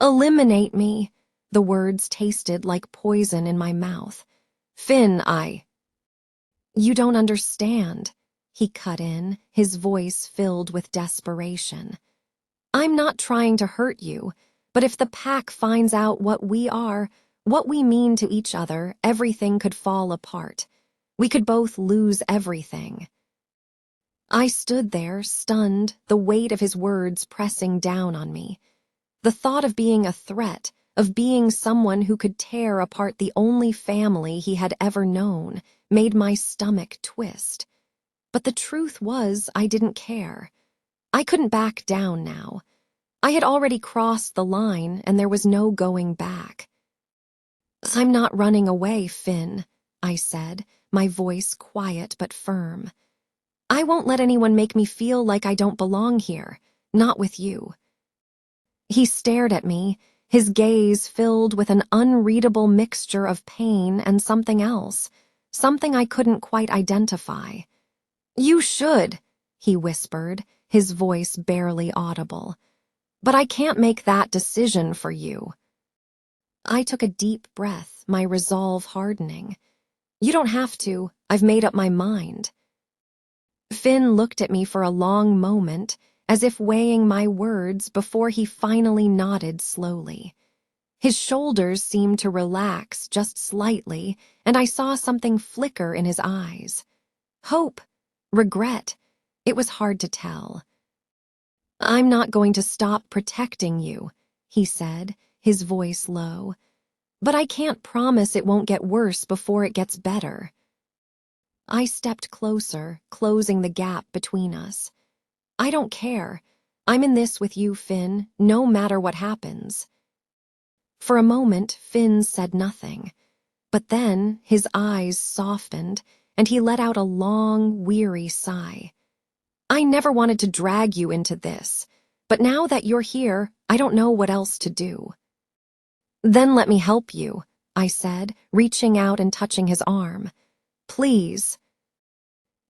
Speaker 1: "Eliminate me." The words tasted like poison in my mouth. "Finn, You don't understand," he cut in, his voice filled with desperation. "I'm not trying to hurt you, but if the pack finds out what we are, what we mean to each other, everything could fall apart. We could both lose everything." I stood there, stunned, the weight of his words pressing down on me. The thought of being a threat, of being someone who could tear apart the only family he had ever known, made my stomach twist. But the truth was, I didn't care. I couldn't back down now. I had already crossed the line, and there was no going back. "I'm not running away, Finn," I said, my voice quiet but firm. "I won't let anyone make me feel like I don't belong here, not with you." He stared at me, his gaze filled with an unreadable mixture of pain and something else, something I couldn't quite identify. "You should," he whispered, his voice barely audible. "But I can't make that decision for you." I took a deep breath, my resolve hardening. "You don't have to. I've made up my mind." Finn looked at me for a long moment, as if weighing my words before he finally nodded slowly. His shoulders seemed to relax just slightly, and I saw something flicker in his eyes. Hope, regret, it was hard to tell. "I'm not going to stop protecting you," he said, his voice low. "But I can't promise it won't get worse before it gets better." I stepped closer, closing the gap between us. "I don't care. I'm in this with you, Finn, no matter what happens." For a moment, Finn said nothing. But then his eyes softened, and he let out a long, weary sigh. "I never wanted to drag you into this, but now that you're here, I don't know what else to do." "Then let me help you," I said, reaching out and touching his arm. "Please."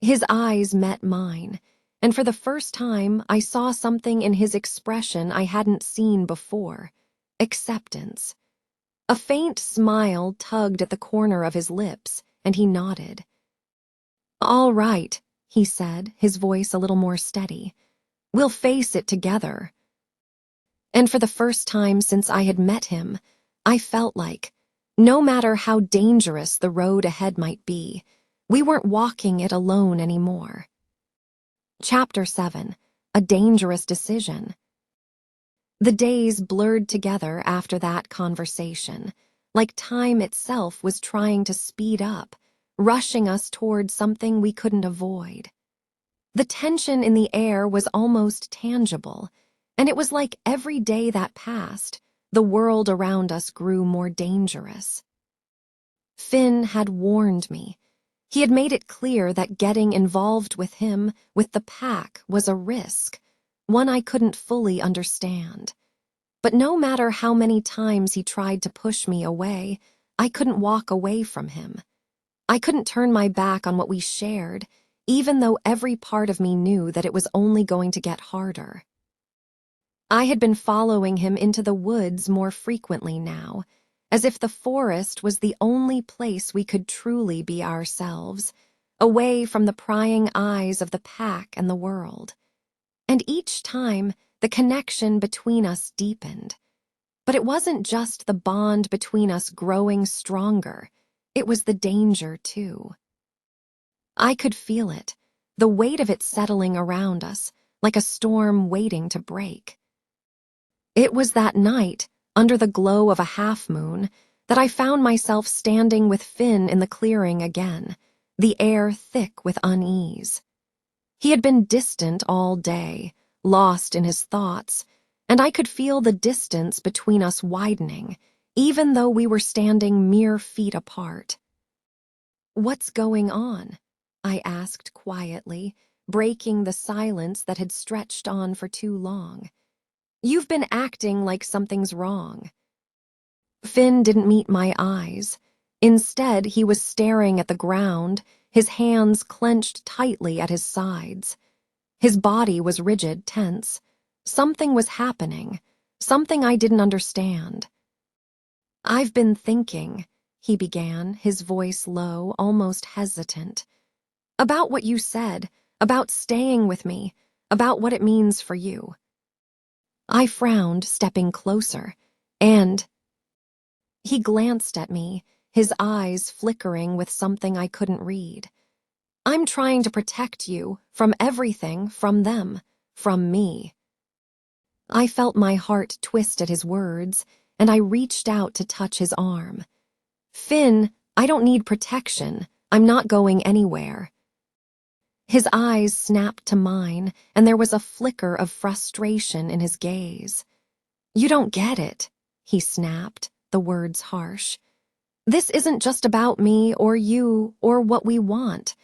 Speaker 1: His eyes met mine, and for the first time I saw something in his expression I hadn't seen before: acceptance. A faint smile tugged at the corner of his lips, and he nodded. "All right," he said, his voice a little more steady. "We'll face it together." And for the first time since I had met him, I felt like, no matter how dangerous the road ahead might be, we weren't walking it alone anymore. Chapter 7: A Dangerous Decision. The days blurred together after that conversation, like time itself was trying to speed up, rushing us toward something we couldn't avoid. The tension in the air was almost tangible, and it was like every day that passed, the world around us grew more dangerous. Finn had warned me. He had made it clear that getting involved with him, with the pack, was a risk, one I couldn't fully understand. But no matter how many times he tried to push me away, I couldn't walk away from him. I couldn't turn my back on what we shared, even though every part of me knew that it was only going to get harder. I had been following him into the woods more frequently now, as if the forest was the only place we could truly be ourselves, away from the prying eyes of the pack and the world. And each time, the connection between us deepened. But it wasn't just the bond between us growing stronger, it was the danger too. I could feel it, the weight of it settling around us, like a storm waiting to break. It was that night, under the glow of a half-moon, that I found myself standing with Finn in the clearing again, the air thick with unease. He had been distant all day, lost in his thoughts, and I could feel the distance between us widening, even though we were standing mere feet apart. "What's going on?" I asked quietly, breaking the silence that had stretched on for too long. "You've been acting like something's wrong." Finn didn't meet my eyes. Instead, he was staring at the ground, his hands clenched tightly at his sides. His body was rigid, tense. Something was happening, something I didn't understand. "I've been thinking," he began, his voice low, almost hesitant, "about what you said, about staying with me, about what it means for you." I frowned, stepping closer, and he glanced at me, his eyes flickering with something I couldn't read. I'm trying to protect you from everything, from them, from me. I felt my heart twist at his words, and I reached out to touch his arm. Finn, I don't need protection. I'm not going anywhere. His eyes snapped to mine, and there was a flicker of frustration in his gaze. You don't get it, he snapped, the words harsh. This isn't just about me or you or what we want.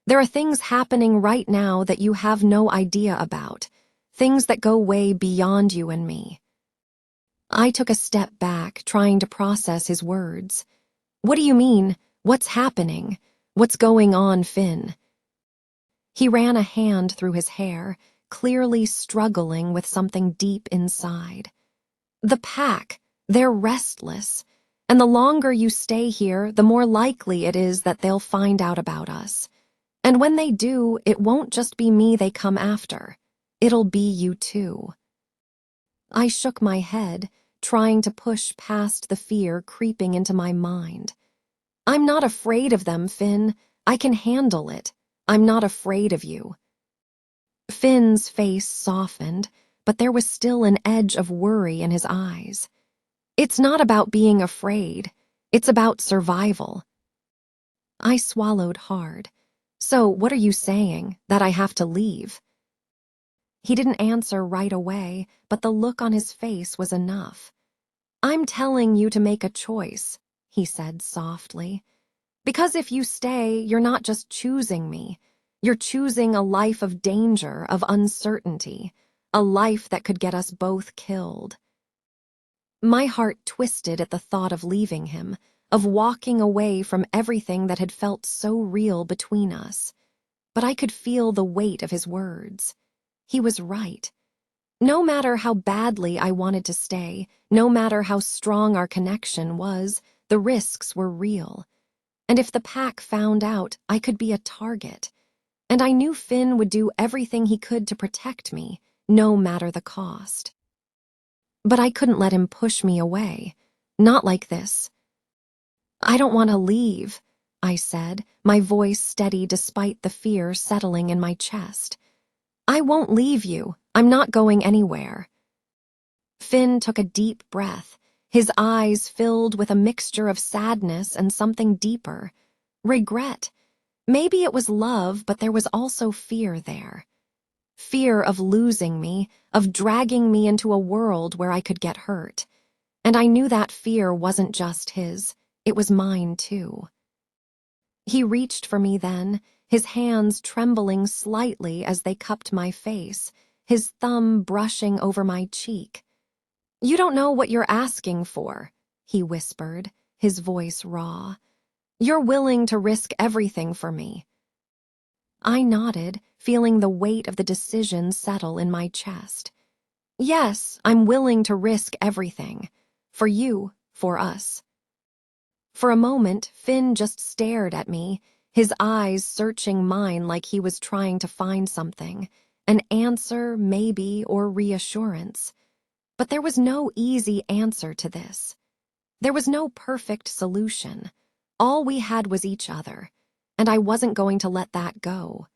Speaker 1: There are things happening right now that you have no idea about, things that go way beyond you and me. I took a step back, trying to process his words. What do you mean? What's happening? What's going on, Finn? He ran a hand through his hair, clearly struggling with something deep inside. The pack, they're restless, and the longer you stay here, the more likely it is that they'll find out about us. And when they do, it won't just be me they come after. It'll be you too. I shook my head, trying to push past the fear creeping into my mind. I'm not afraid of them, Finn. I can handle it. I'm not afraid of you. Finn's face softened, but there was still an edge of worry in his eyes. It's not about being afraid. It's about survival. I swallowed hard. So, what are you saying? That I have to leave? He didn't answer right away, but the look on his face was enough. I'm telling you to make a choice, he said softly. Because if you stay, you're not just choosing me. You're choosing a life of danger, of uncertainty, a life that could get us both killed. My heart twisted at the thought of leaving him, of walking away from everything that had felt so real between us. But I could feel the weight of his words. He was right. No matter how badly I wanted to stay, no matter how strong our connection was, the risks were real. And if the pack found out, I could be a target. And I knew Finn would do everything he could to protect me, no matter the cost. But I couldn't let him push me away. Not like this. I don't want to leave, I said, my voice steady despite the fear settling in my chest. I won't leave you. I'm not going anywhere. Finn took a deep breath, his eyes filled with a mixture of sadness and something deeper. Regret. Maybe it was love, but there was also fear there. Fear of losing me, of dragging me into a world where I could get hurt. And I knew that fear wasn't just his, it was mine too. He reached for me then, his hands trembling slightly as they cupped my face, his thumb brushing over my cheek. You don't know what you're asking for, he whispered, his voice raw. You're willing to risk everything for me. I nodded, feeling the weight of the decision settle in my chest. Yes, I'm willing to risk everything. For you, for us. For a moment, Finn just stared at me, his eyes searching mine like he was trying to find something, an answer, maybe, or reassurance. But there was no easy answer to this. There was no perfect solution. All we had was each other, and I wasn't going to let that go.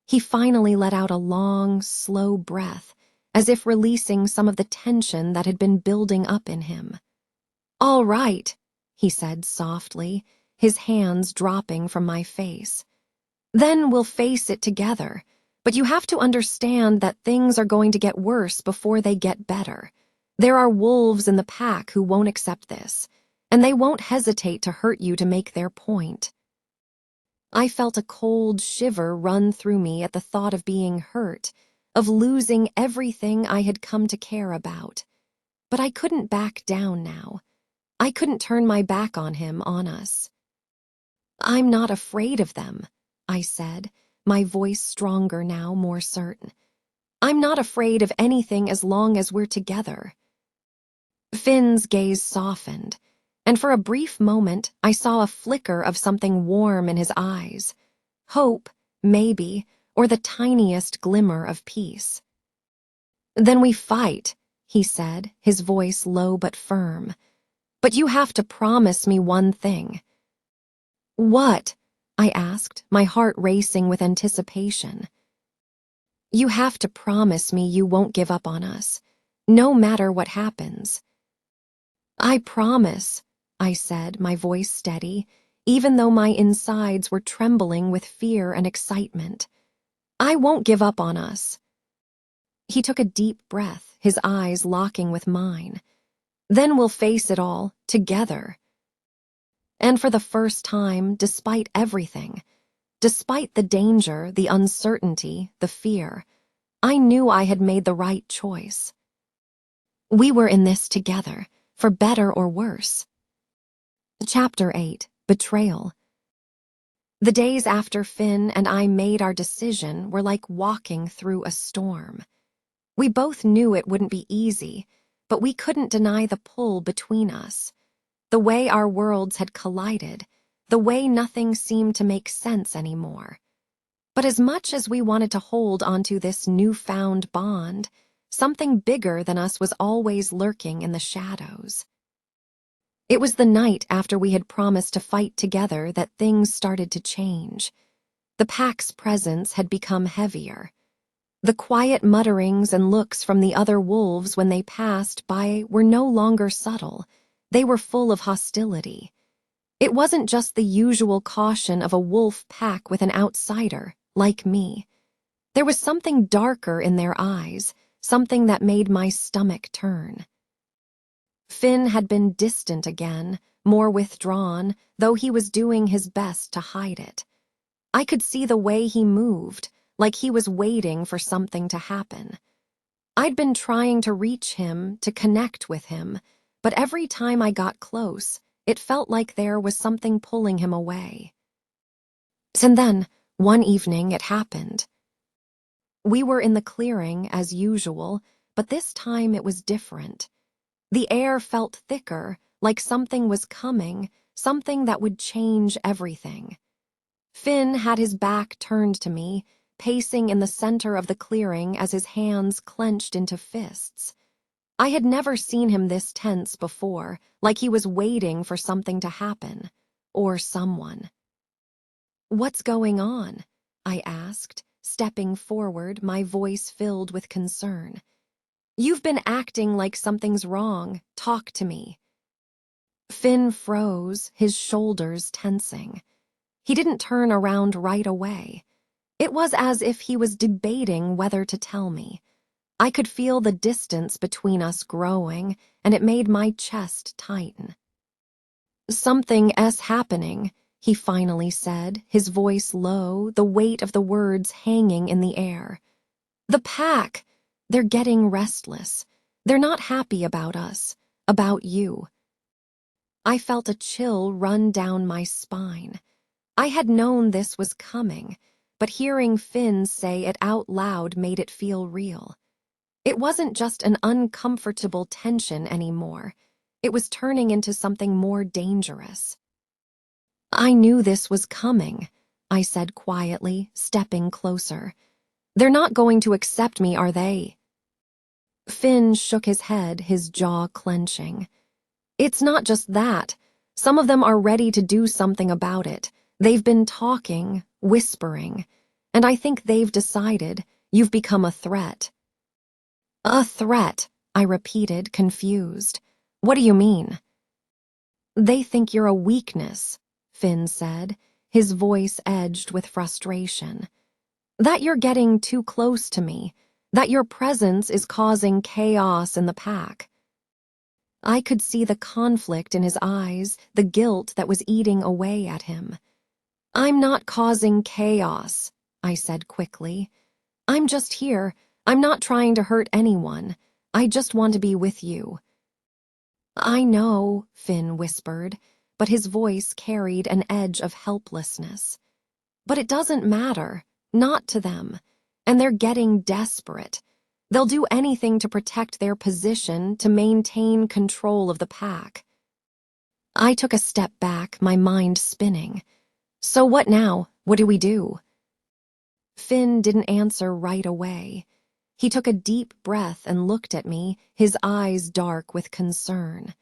Speaker 1: He finally let out a long, slow breath, as if releasing some of the tension that had been building up in him. All right, he said softly, his hands dropping from my face. Then we'll face it together, but you have to understand that things are going to get worse before they get better. There are wolves in the pack who won't accept this, and they won't hesitate to hurt you to make their point. I felt a cold shiver run through me at the thought of being hurt, of losing everything I had come to care about. But I couldn't back down now. I couldn't turn my back on him, on us. I'm not afraid of them, I said, my voice stronger now, more certain. I'm not afraid of anything as long as we're together. Finn's gaze softened, and for a brief moment I saw a flicker of something warm in his eyes. Hope, maybe, or the tiniest glimmer of peace. Then we fight, he said, his voice low but firm. But you have to promise me one thing. What? I asked, my heart racing with anticipation. You have to promise me you won't give up on us, no matter what happens. I promise, I said, my voice steady, even though my insides were trembling with fear and excitement. I won't give up on us. He took a deep breath, his eyes locking with mine. Then we'll face it all, together. And for the first time, despite everything, despite the danger, the uncertainty, the fear, I knew I had made the right choice. We were in this together, for better or worse. Chapter 8, Betrayal. The days after Finn and I made our decision were like walking through a storm. We both knew it wouldn't be easy, but we couldn't deny the pull between us. The way our worlds had collided, the way nothing seemed to make sense anymore. But as much as we wanted to hold onto this newfound bond, something bigger than us was always lurking in the shadows. It was the night after we had promised to fight together that things started to change. The pack's presence had become heavier. The quiet mutterings and looks from the other wolves when they passed by were no longer subtle. They were full of hostility. It wasn't just the usual caution of a wolf pack with an outsider, like me. There was something darker in their eyes, something that made my stomach turn. Finn had been distant again, more withdrawn, though he was doing his best to hide it. I could see the way he moved, like he was waiting for something to happen. I'd been trying to reach him, to connect with him, but every time I got close, it felt like there was something pulling him away. And then, one evening, it happened. We were in the clearing, as usual, but this time it was different. The air felt thicker, like something was coming, something that would change everything. Finn had his back turned to me, pacing in the center of the clearing as his hands clenched into fists. I had never seen him this tense before, like he was waiting for something to happen, or someone. "What's going on?" I asked, stepping forward, my voice filled with concern. "You've been acting like something's wrong. Talk to me." Finn froze, his shoulders tensing. He didn't turn around right away. It was as if he was debating whether to tell me. I could feel the distance between us growing, and it made my chest tighten. "Something's happening," he finally said, his voice low, the weight of the words hanging in the air. "The pack, they're getting restless. They're not happy about us, about you." I felt a chill run down my spine. I had known this was coming, but hearing Finn say it out loud made it feel real. It wasn't just an uncomfortable tension anymore. It was turning into something more dangerous. "I knew this was coming," I said quietly, stepping closer. "They're not going to accept me, are they?" Finn shook his head, his jaw clenching. "It's not just that. Some of them are ready to do something about it. They've been talking, whispering, and I think they've decided you've become a threat." "A threat," I repeated, confused. "What do you mean?" "They think you're a weakness," Finn said, his voice edged with frustration. "That you're getting too close to me, that your presence is causing chaos in the pack." I could see the conflict in his eyes, the guilt that was eating away at him. "I'm not causing chaos," I said quickly. "I'm just here. I'm not trying to hurt anyone. I just want to be with you." "I know," Finn whispered, but his voice carried an edge of helplessness. "But it doesn't matter, not to them, and they're getting desperate. They'll do anything to protect their position, to maintain control of the pack." I took a step back, my mind spinning. "So what now? What do we do?" Finn didn't answer right away. He took a deep breath and looked at me, his eyes dark with concern.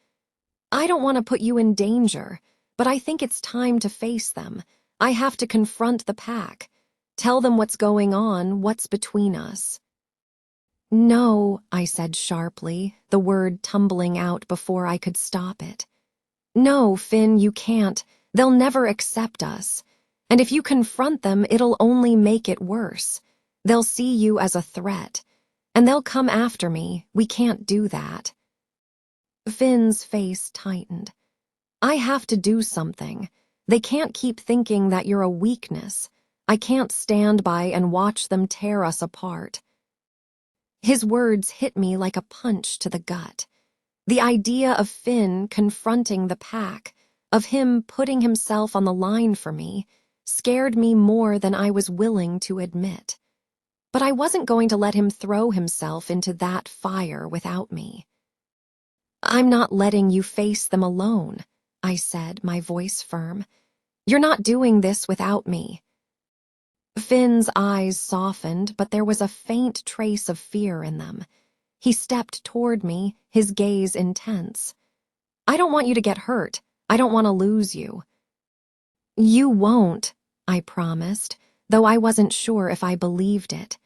Speaker 1: "I don't want to put you in danger, but I think it's time to face them. I have to confront the pack. Tell them what's going on, what's between us. No, I said sharply, the word tumbling out before I could stop it. No, Finn, you can't. They'll never accept us. And if you confront them, it'll only make it worse. They'll see you as a threat. And they'll come after me. We can't do that. Finn's face tightened. I have to do something. They can't keep thinking that you're a weakness. I can't stand by and watch them tear us apart. His words hit me like a punch to the gut. The idea of Finn confronting the pack, of him putting himself on the line for me, scared me more than I was willing to admit. But I wasn't going to let him throw himself into that fire without me. I'm not letting you face them alone, I said, my voice firm. You're not doing this without me. Finn's eyes softened, but there was a faint trace of fear in them. He stepped toward me, his gaze intense. I don't want you to get hurt. I don't want to lose you. You won't, I promised, though I wasn't sure if I believed it.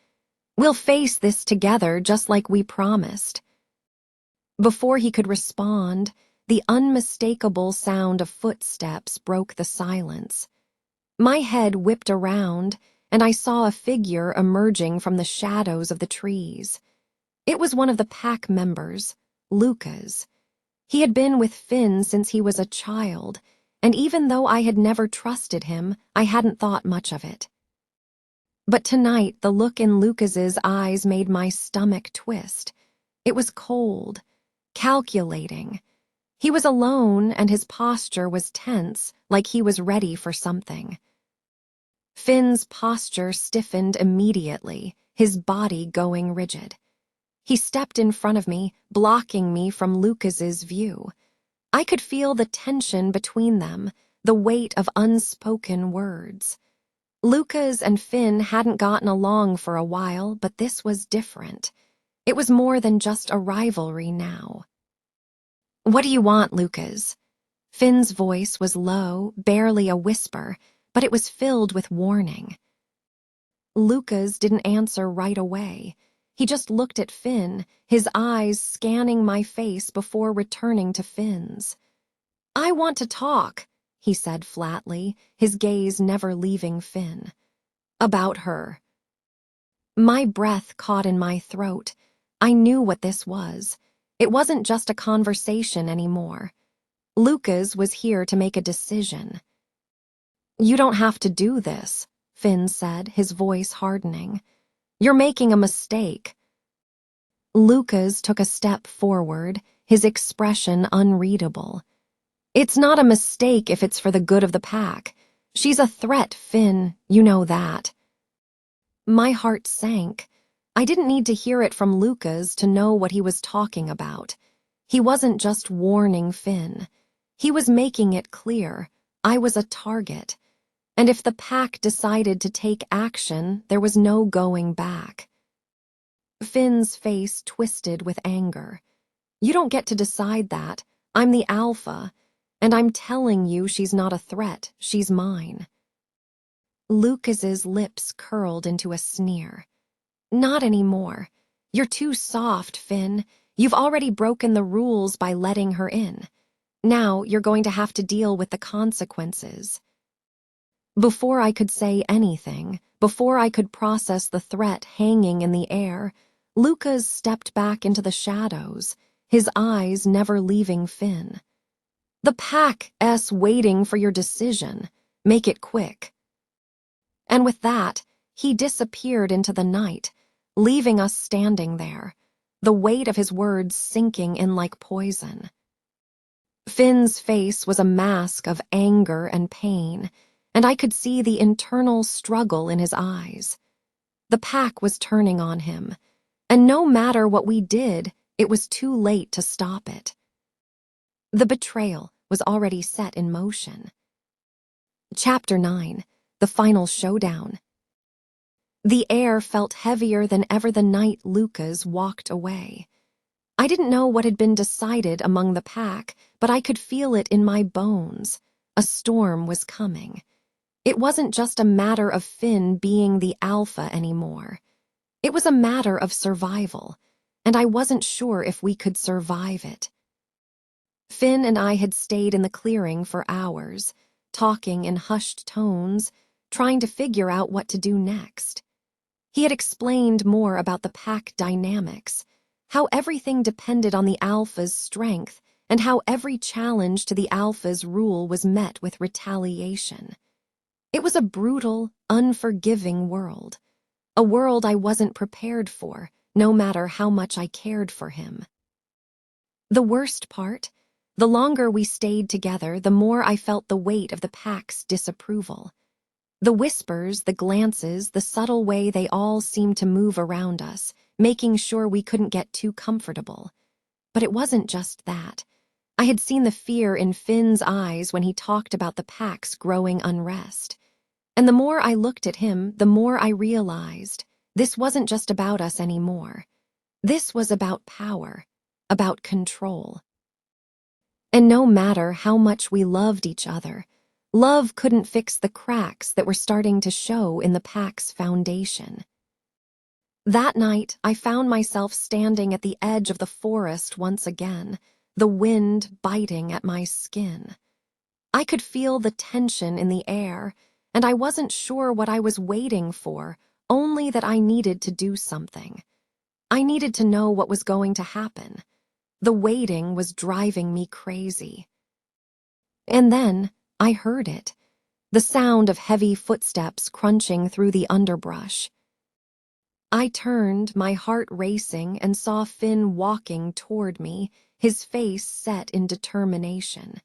Speaker 1: We'll face this together just like we promised. Before he could respond, the unmistakable sound of footsteps broke the silence. My head whipped around, and I saw a figure emerging from the shadows of the trees. It was one of the pack members, Lucas. He had been with Finn since he was a child, and even though I had never trusted him, I hadn't thought much of it. But tonight, the look in Lucas's eyes made my stomach twist. It was cold, calculating. He was alone, and his posture was tense, like he was ready for something. Finn's posture stiffened immediately, his body going rigid. He stepped in front of me, blocking me from Lucas's view. I could feel the tension between them, the weight of unspoken words. Lucas and Finn hadn't gotten along for a while, but this was different. It was more than just a rivalry now. What do you want, Lucas? Finn's voice was low, barely a whisper, but it was filled with warning. Lucas didn't answer right away. He just looked at Finn, his eyes scanning my face before returning to Finn's. I want to talk, he said flatly, his gaze never leaving Finn. About her. My breath caught in my throat. I knew what this was. It wasn't just a conversation anymore. Lucas was here to make a decision. You don't have to do this, Finn said, his voice hardening. You're making a mistake. Lucas took a step forward, his expression unreadable. It's not a mistake if it's for the good of the pack. She's a threat, Finn, you know that. My heart sank. I didn't need to hear it from Lucas to know what he was talking about. He wasn't just warning Finn. He was making it clear I was a target. And if the pack decided to take action, there was no going back. Finn's face twisted with anger. You don't get to decide that. I'm the alpha, and I'm telling you she's not a threat. She's mine. Lucas's lips curled into a sneer. Not anymore. You're too soft, Finn. You've already broken the rules by letting her in. Now you're going to have to deal with the consequences. Before I could say anything, before I could process the threat hanging in the air, Lucas stepped back into the shadows, his eyes never leaving Finn. The pack's waiting for your decision. Make it quick. And with that, he disappeared into the night, leaving us standing there, the weight of his words sinking in like poison. Finn's face was a mask of anger and pain, and I could see the internal struggle in his eyes. The pack was turning on him, and no matter what we did, it was too late to stop it. The betrayal was already set in motion. Chapter 9, the final showdown. The air felt heavier than ever the night Lucas walked away. I didn't know what had been decided among the pack, but I could feel it in my bones. A storm was coming. It wasn't just a matter of Finn being the alpha anymore. It was a matter of survival, and I wasn't sure if we could survive it. Finn and I had stayed in the clearing for hours, talking in hushed tones, trying to figure out what to do next. He had explained more about the pack dynamics, how everything depended on the alpha's strength, and how every challenge to the alpha's rule was met with retaliation. It was a brutal, unforgiving world, a world I wasn't prepared for, no matter how much I cared for him. The worst part, the longer we stayed together, the more I felt the weight of the pack's disapproval. The whispers, the glances, the subtle way they all seemed to move around us, making sure we couldn't get too comfortable. But it wasn't just that. I had seen the fear in Finn's eyes when he talked about the pack's growing unrest. And the more I looked at him, the more I realized this wasn't just about us anymore. This was about power, about control. And no matter how much we loved each other, love couldn't fix the cracks that were starting to show in the pack's foundation. That night, I found myself standing at the edge of the forest once again, the wind biting at my skin. I could feel the tension in the air, and I wasn't sure what I was waiting for, only that I needed to do something. I needed to know what was going to happen. The waiting was driving me crazy. And then I heard it, the sound of heavy footsteps crunching through the underbrush. I turned, my heart racing, and saw Finn walking toward me, his face set in determination.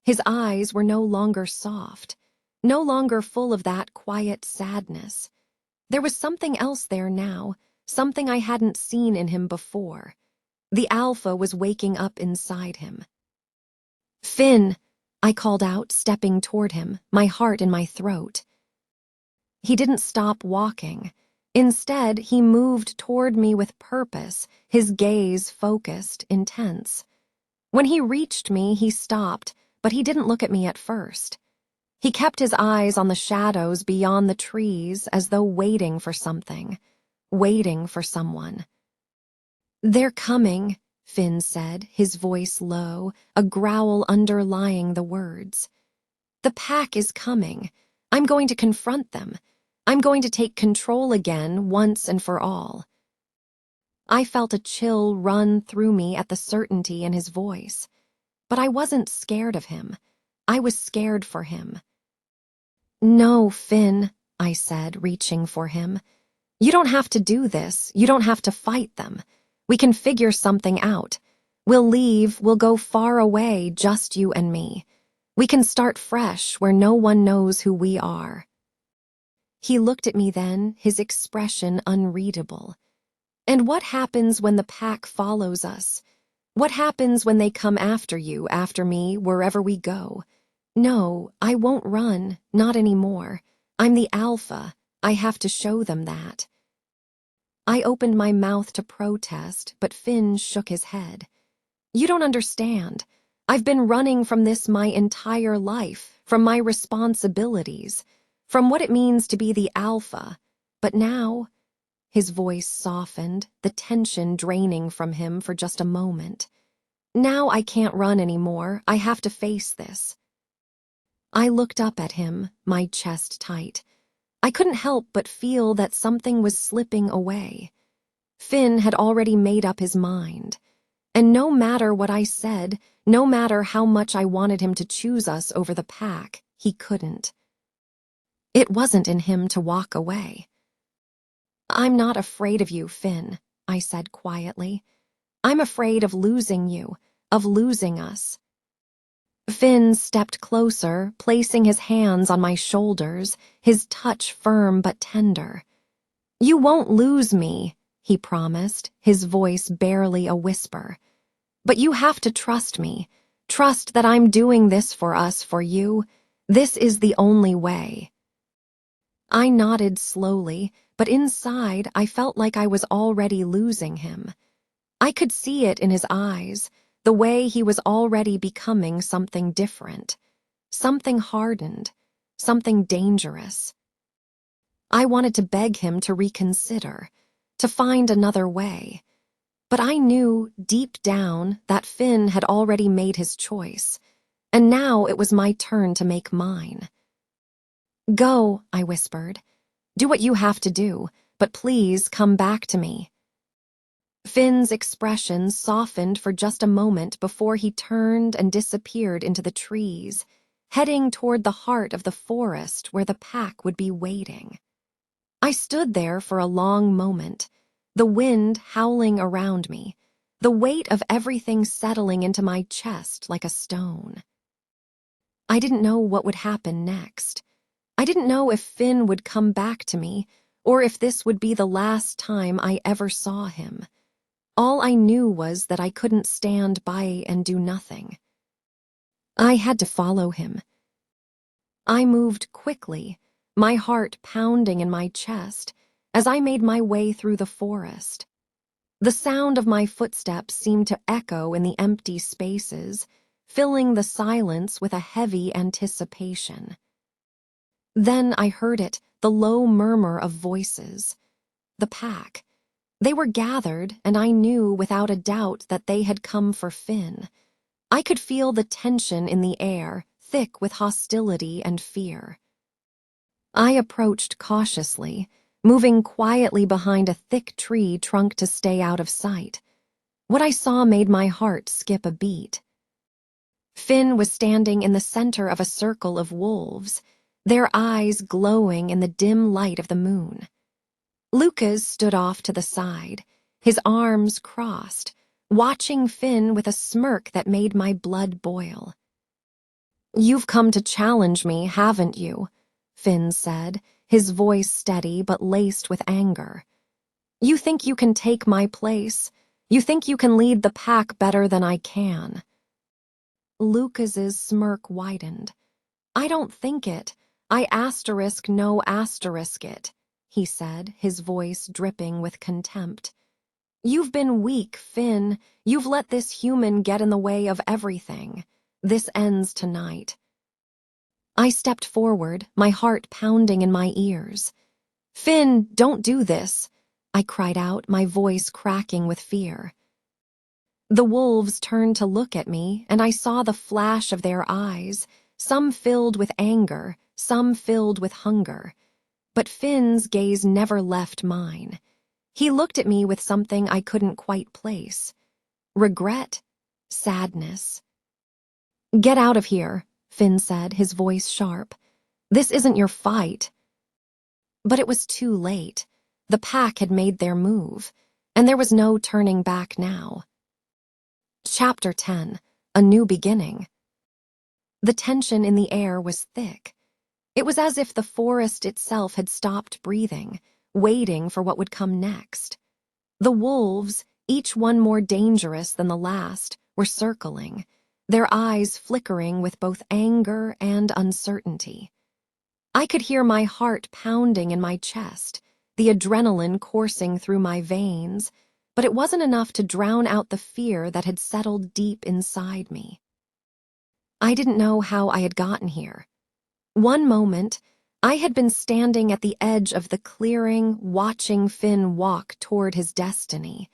Speaker 1: His eyes were no longer soft, no longer full of that quiet sadness. There was something else there now, something I hadn't seen in him before. The alpha was waking up inside him. "Finn!" I called out, stepping toward him, my heart in my throat. He didn't stop walking. Instead, he moved toward me with purpose, his gaze focused, intense. When he reached me, he stopped, but he didn't look at me at first. He kept his eyes on the shadows beyond the trees, as though waiting for something, waiting for someone. "They're coming," Finn said, his voice low, a growl underlying the words. "The pack is coming. I'm going to confront them. I'm going to take control again, once and for all." I felt a chill run through me at the certainty in his voice. But I wasn't scared of him. I was scared for him. "No, Finn," I said, reaching for him. "You don't have to do this. You don't have to fight them. We can figure something out. We'll leave, we'll go far away, just you and me. We can start fresh where no one knows who we are." He looked at me then, his expression unreadable. "And what happens when the pack follows us? What happens when they come after you, after me, wherever we go? No, I won't run, not anymore. I'm the alpha. I have to show them that." I opened my mouth to protest, but Finn shook his head. "You don't understand. I've been running from this my entire life, from my responsibilities, from what it means to be the alpha. But now—" His voice softened, the tension draining from him for just a moment. "Now I can't run anymore. I have to face this." I looked up at him, my chest tight. I couldn't help but feel that something was slipping away. Finn had already made up his mind. And no matter what I said, no matter how much I wanted him to choose us over the pack, he couldn't. It wasn't in him to walk away. "I'm not afraid of you, Finn," I said quietly. "I'm afraid of losing you, of losing us." Finn stepped closer, placing his hands on my shoulders, his touch firm but tender. "You won't lose me," he promised, his voice barely a whisper. "But you have to trust me. Trust that I'm doing this for us, for you. This is the only way." I nodded slowly, but inside I felt like I was already losing him. I could see it in his eyes, the way he was already becoming something different, something hardened, something dangerous. I wanted to beg him to reconsider, to find another way. But I knew, deep down, that Finn had already made his choice, and now it was my turn to make mine. "Go," I whispered. "Do what you have to do, but please come back to me." Finn's expression softened for just a moment before he turned and disappeared into the trees, heading toward the heart of the forest where the pack would be waiting. I stood there for a long moment, the wind howling around me, the weight of everything settling into my chest like a stone. I didn't know what would happen next. I didn't know if Finn would come back to me, or if this would be the last time I ever saw him. All I knew was that I couldn't stand by and do nothing. I had to follow him. I moved quickly, my heart pounding in my chest, as I made my way through the forest. The sound of my footsteps seemed to echo in the empty spaces, filling the silence with a heavy anticipation. Then I heard it, the low murmur of voices. The pack. They were gathered, and I knew without a doubt that they had come for Finn. I could feel the tension in the air, thick with hostility and fear. I approached cautiously, moving quietly behind a thick tree trunk to stay out of sight. What I saw made my heart skip a beat. Finn was standing in the center of a circle of wolves, their eyes glowing in the dim light of the moon. Lucas stood off to the side, his arms crossed, watching Finn with a smirk that made my blood boil. "You've come to challenge me, haven't you?" Finn said, his voice steady but laced with anger. "You think you can take my place? You think you can lead the pack better than I can?" Lucas's smirk widened. "I don't think it. I no asterisk it," he said, his voice dripping with contempt. "You've been weak, Finn. You've let this human get in the way of everything. This ends tonight." I stepped forward, my heart pounding in my ears. "Finn, don't do this," I cried out, my voice cracking with fear. The wolves turned to look at me, and I saw the flash of their eyes, some filled with anger, some filled with hunger. But Finn's gaze never left mine. He looked at me with something I couldn't quite place. Regret? Sadness? "Get out of here," Finn said, his voice sharp. "This isn't your fight." But it was too late. The pack had made their move, and there was no turning back now. Chapter 10. A New Beginning. The tension in the air was thick. It was as if the forest itself had stopped breathing, waiting for what would come next. The wolves, each one more dangerous than the last, were circling, their eyes flickering with both anger and uncertainty. I could hear my heart pounding in my chest, the adrenaline coursing through my veins, but it wasn't enough to drown out the fear that had settled deep inside me. I didn't know how I had gotten here. One moment, I had been standing at the edge of the clearing, watching Finn walk toward his destiny,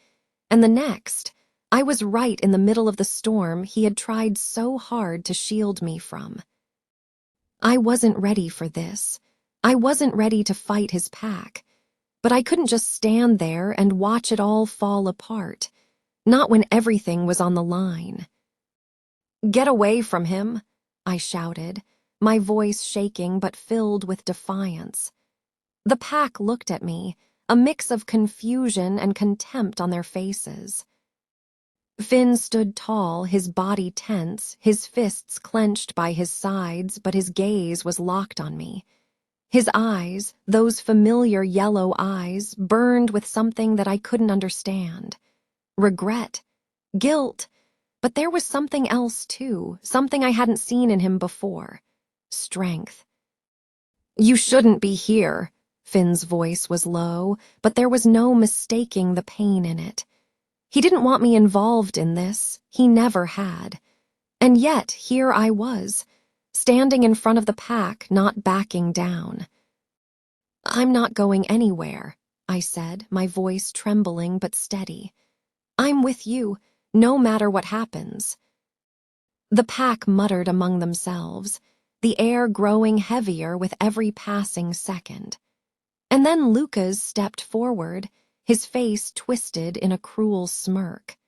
Speaker 1: and the next, I was right in the middle of the storm he had tried so hard to shield me from. I wasn't ready for this. I wasn't ready to fight his pack, but I couldn't just stand there and watch it all fall apart, not when everything was on the line. "Get away from him," I shouted, my voice shaking but filled with defiance. The pack looked at me, a mix of confusion and contempt on their faces. Finn stood tall, his body tense, his fists clenched by his sides, but his gaze was locked on me. His eyes, those familiar yellow eyes, burned with something that I couldn't understand. Regret, guilt, but there was something else too, something I hadn't seen in him before. Strength. "You shouldn't be here." Finn's voice was low, but there was no mistaking the pain in it. He didn't want me involved in this. He never had. And yet, here I was, standing in front of the pack, not backing down. "I'm not going anywhere," I said, my voice trembling but steady. "I'm with you, no matter what happens." The pack muttered among themselves, the air growing heavier with every passing second. And then Lucas stepped forward, his face twisted in a cruel smirk.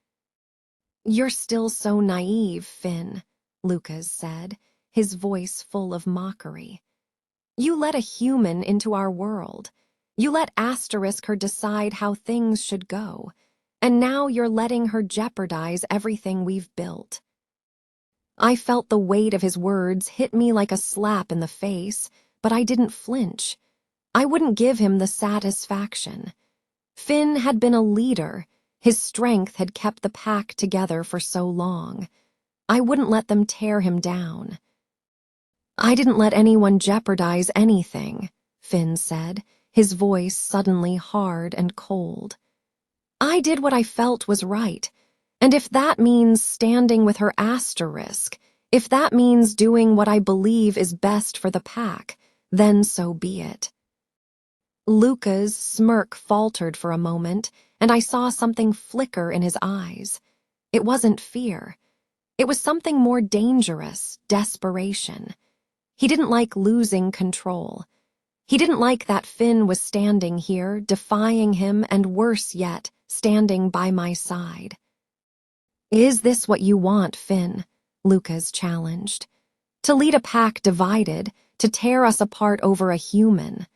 Speaker 1: "You're still so naive, Finn," Lucas said, his voice full of mockery. "You let a human into our world. You let her decide how things should go. And now you're letting her jeopardize everything we've built." I felt the weight of his words hit me like a slap in the face, but I didn't flinch. I wouldn't give him the satisfaction. Finn had been a leader. His strength had kept the pack together for so long. I wouldn't let them tear him down. "I didn't let anyone jeopardize anything," Finn said, his voice suddenly hard and cold. "I did what I felt was right, and if that means standing with her asterisk, if that means doing what I believe is best for the pack, then so be it." Luca's smirk faltered for a moment, and I saw something flicker in his eyes. It wasn't fear. It was something more dangerous, desperation. He didn't like losing control. He didn't like that Finn was standing here, defying him, and worse yet, standing by my side. "Is this what you want, Finn?" Lucas challenged. "To lead a pack divided, to tear us apart over a human?"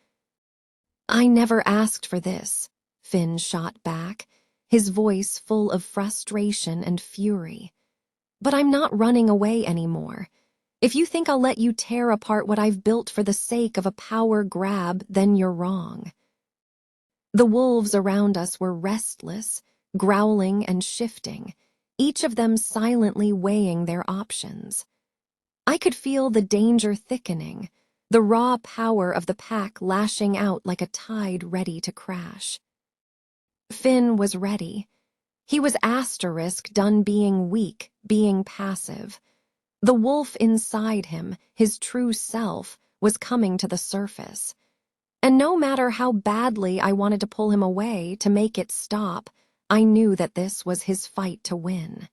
Speaker 1: "I never asked for this," Finn shot back, his voice full of frustration and fury. "But I'm not running away anymore. If you think I'll let you tear apart what I've built for the sake of a power grab, then you're wrong." The wolves around us were restless, growling and shifting, each of them silently weighing their options. I could feel the danger thickening, the raw power of the pack lashing out like a tide ready to crash. Finn was ready. He was done being weak, being passive. The wolf inside him, his true self, was coming to the surface. And no matter how badly I wanted to pull him away to make it stop, I knew that this was his fight to win.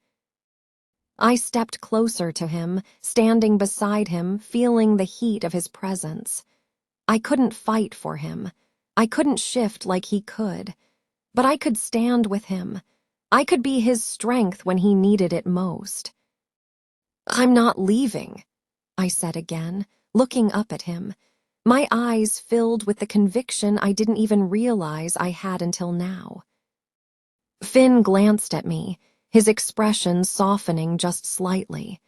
Speaker 1: I stepped closer to him, standing beside him, feeling the heat of his presence. I couldn't fight for him. I couldn't shift like he could. But I could stand with him. I could be his strength when he needed it most. "I'm not leaving," I said again, looking up at him, my eyes filled with the conviction I didn't even realize I had until now. Finn glanced at me, his expression softening just slightly.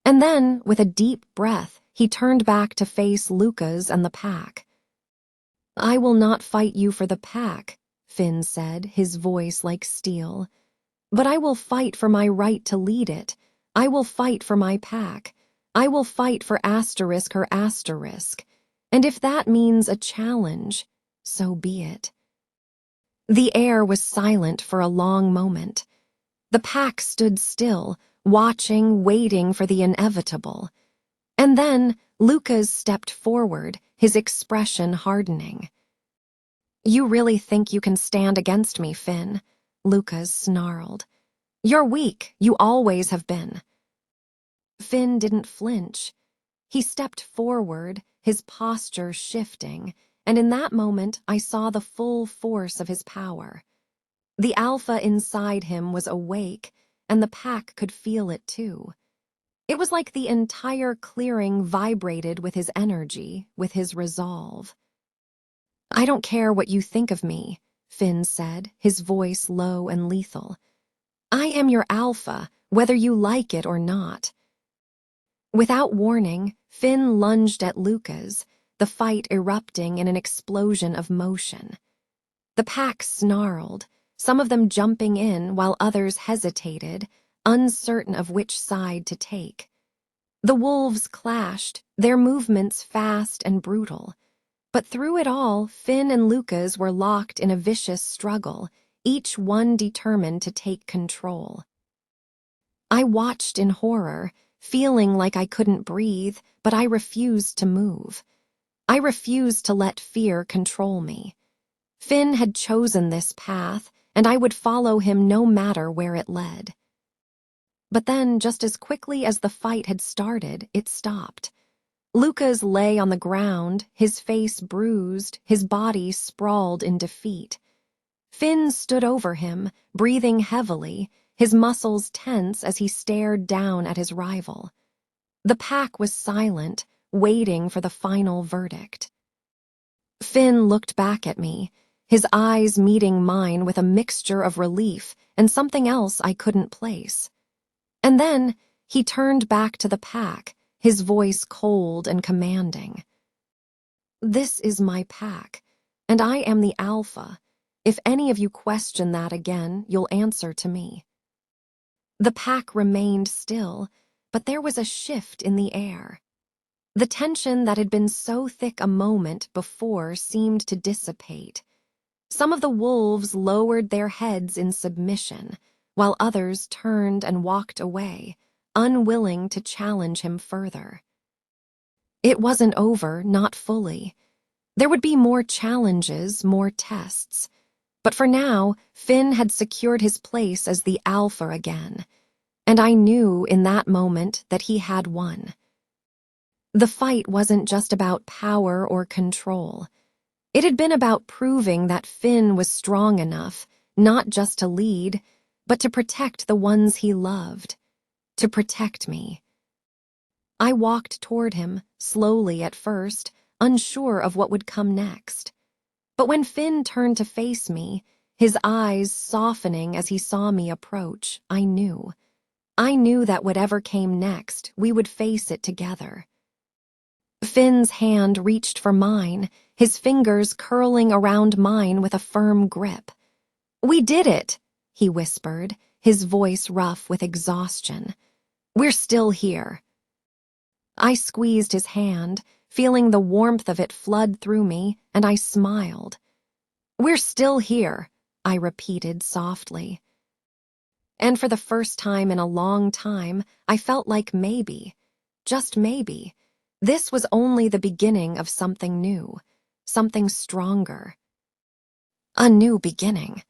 Speaker 1: And then, with a deep breath, he turned back to face Lucas and the pack. "I will not fight you for the pack," Finn said, his voice like steel. "But I will fight for my right to lead it. I will fight for my pack. I will fight for her asterisk. And if that means a challenge, so be it." The air was silent for a long moment. The pack stood still, watching, waiting for the inevitable. And then Lucas stepped forward, his expression hardening. "You really think you can stand against me, Finn?" Lucas snarled. "You're weak, you always have been." Finn didn't flinch. He stepped forward, his posture shifting, and in that moment I saw the full force of his power. The alpha inside him was awake, and the pack could feel it too. It was like the entire clearing vibrated with his energy, with his resolve. "I don't care what you think of me," Finn said, his voice low and lethal. "I am your alpha, whether you like it or not." Without warning, Finn lunged at Lucas, the fight erupting in an explosion of motion. The pack snarled, some of them jumping in while others hesitated, uncertain of which side to take. The wolves clashed, their movements fast and brutal. But through it all, Finn and Lucas were locked in a vicious struggle, each one determined to take control. I watched in horror, feeling like I couldn't breathe, but I refused to move. I refused to let fear control me. Finn had chosen this path, and I would follow him no matter where it led. But then, just as quickly as the fight had started, it stopped. Lucas lay on the ground, his face bruised, his body sprawled in defeat. Finn stood over him, breathing heavily, his muscles tense as he stared down at his rival. The pack was silent, waiting for the final verdict. Finn looked back at me, his eyes meeting mine with a mixture of relief and something else I couldn't place. And then he turned back to the pack, his voice cold and commanding. "This is my pack, and I am the alpha. If any of you question that again, you'll answer to me." The pack remained still, but there was a shift in the air. The tension that had been so thick a moment before seemed to dissipate. Some of the wolves lowered their heads in submission, while others turned and walked away, unwilling to challenge him further. It wasn't over, not fully. There would be more challenges, more tests. But for now, Finn had secured his place as the alpha again, and I knew in that moment that he had won. The fight wasn't just about power or control. It had been about proving that Finn was strong enough, not just to lead, but to protect the ones he loved, to protect me. I walked toward him, slowly at first, unsure of what would come next. But when Finn turned to face me, his eyes softening as he saw me approach, I knew. I knew that whatever came next, we would face it together. Finn's hand reached for mine, his fingers curling around mine with a firm grip. "We did it," he whispered, his voice rough with exhaustion. "We're still here." I squeezed his hand, feeling the warmth of it flood through me, and I smiled. "We're still here," I repeated softly. And for the first time in a long time, I felt like maybe, just maybe, this was only the beginning of something new, something stronger. A new beginning.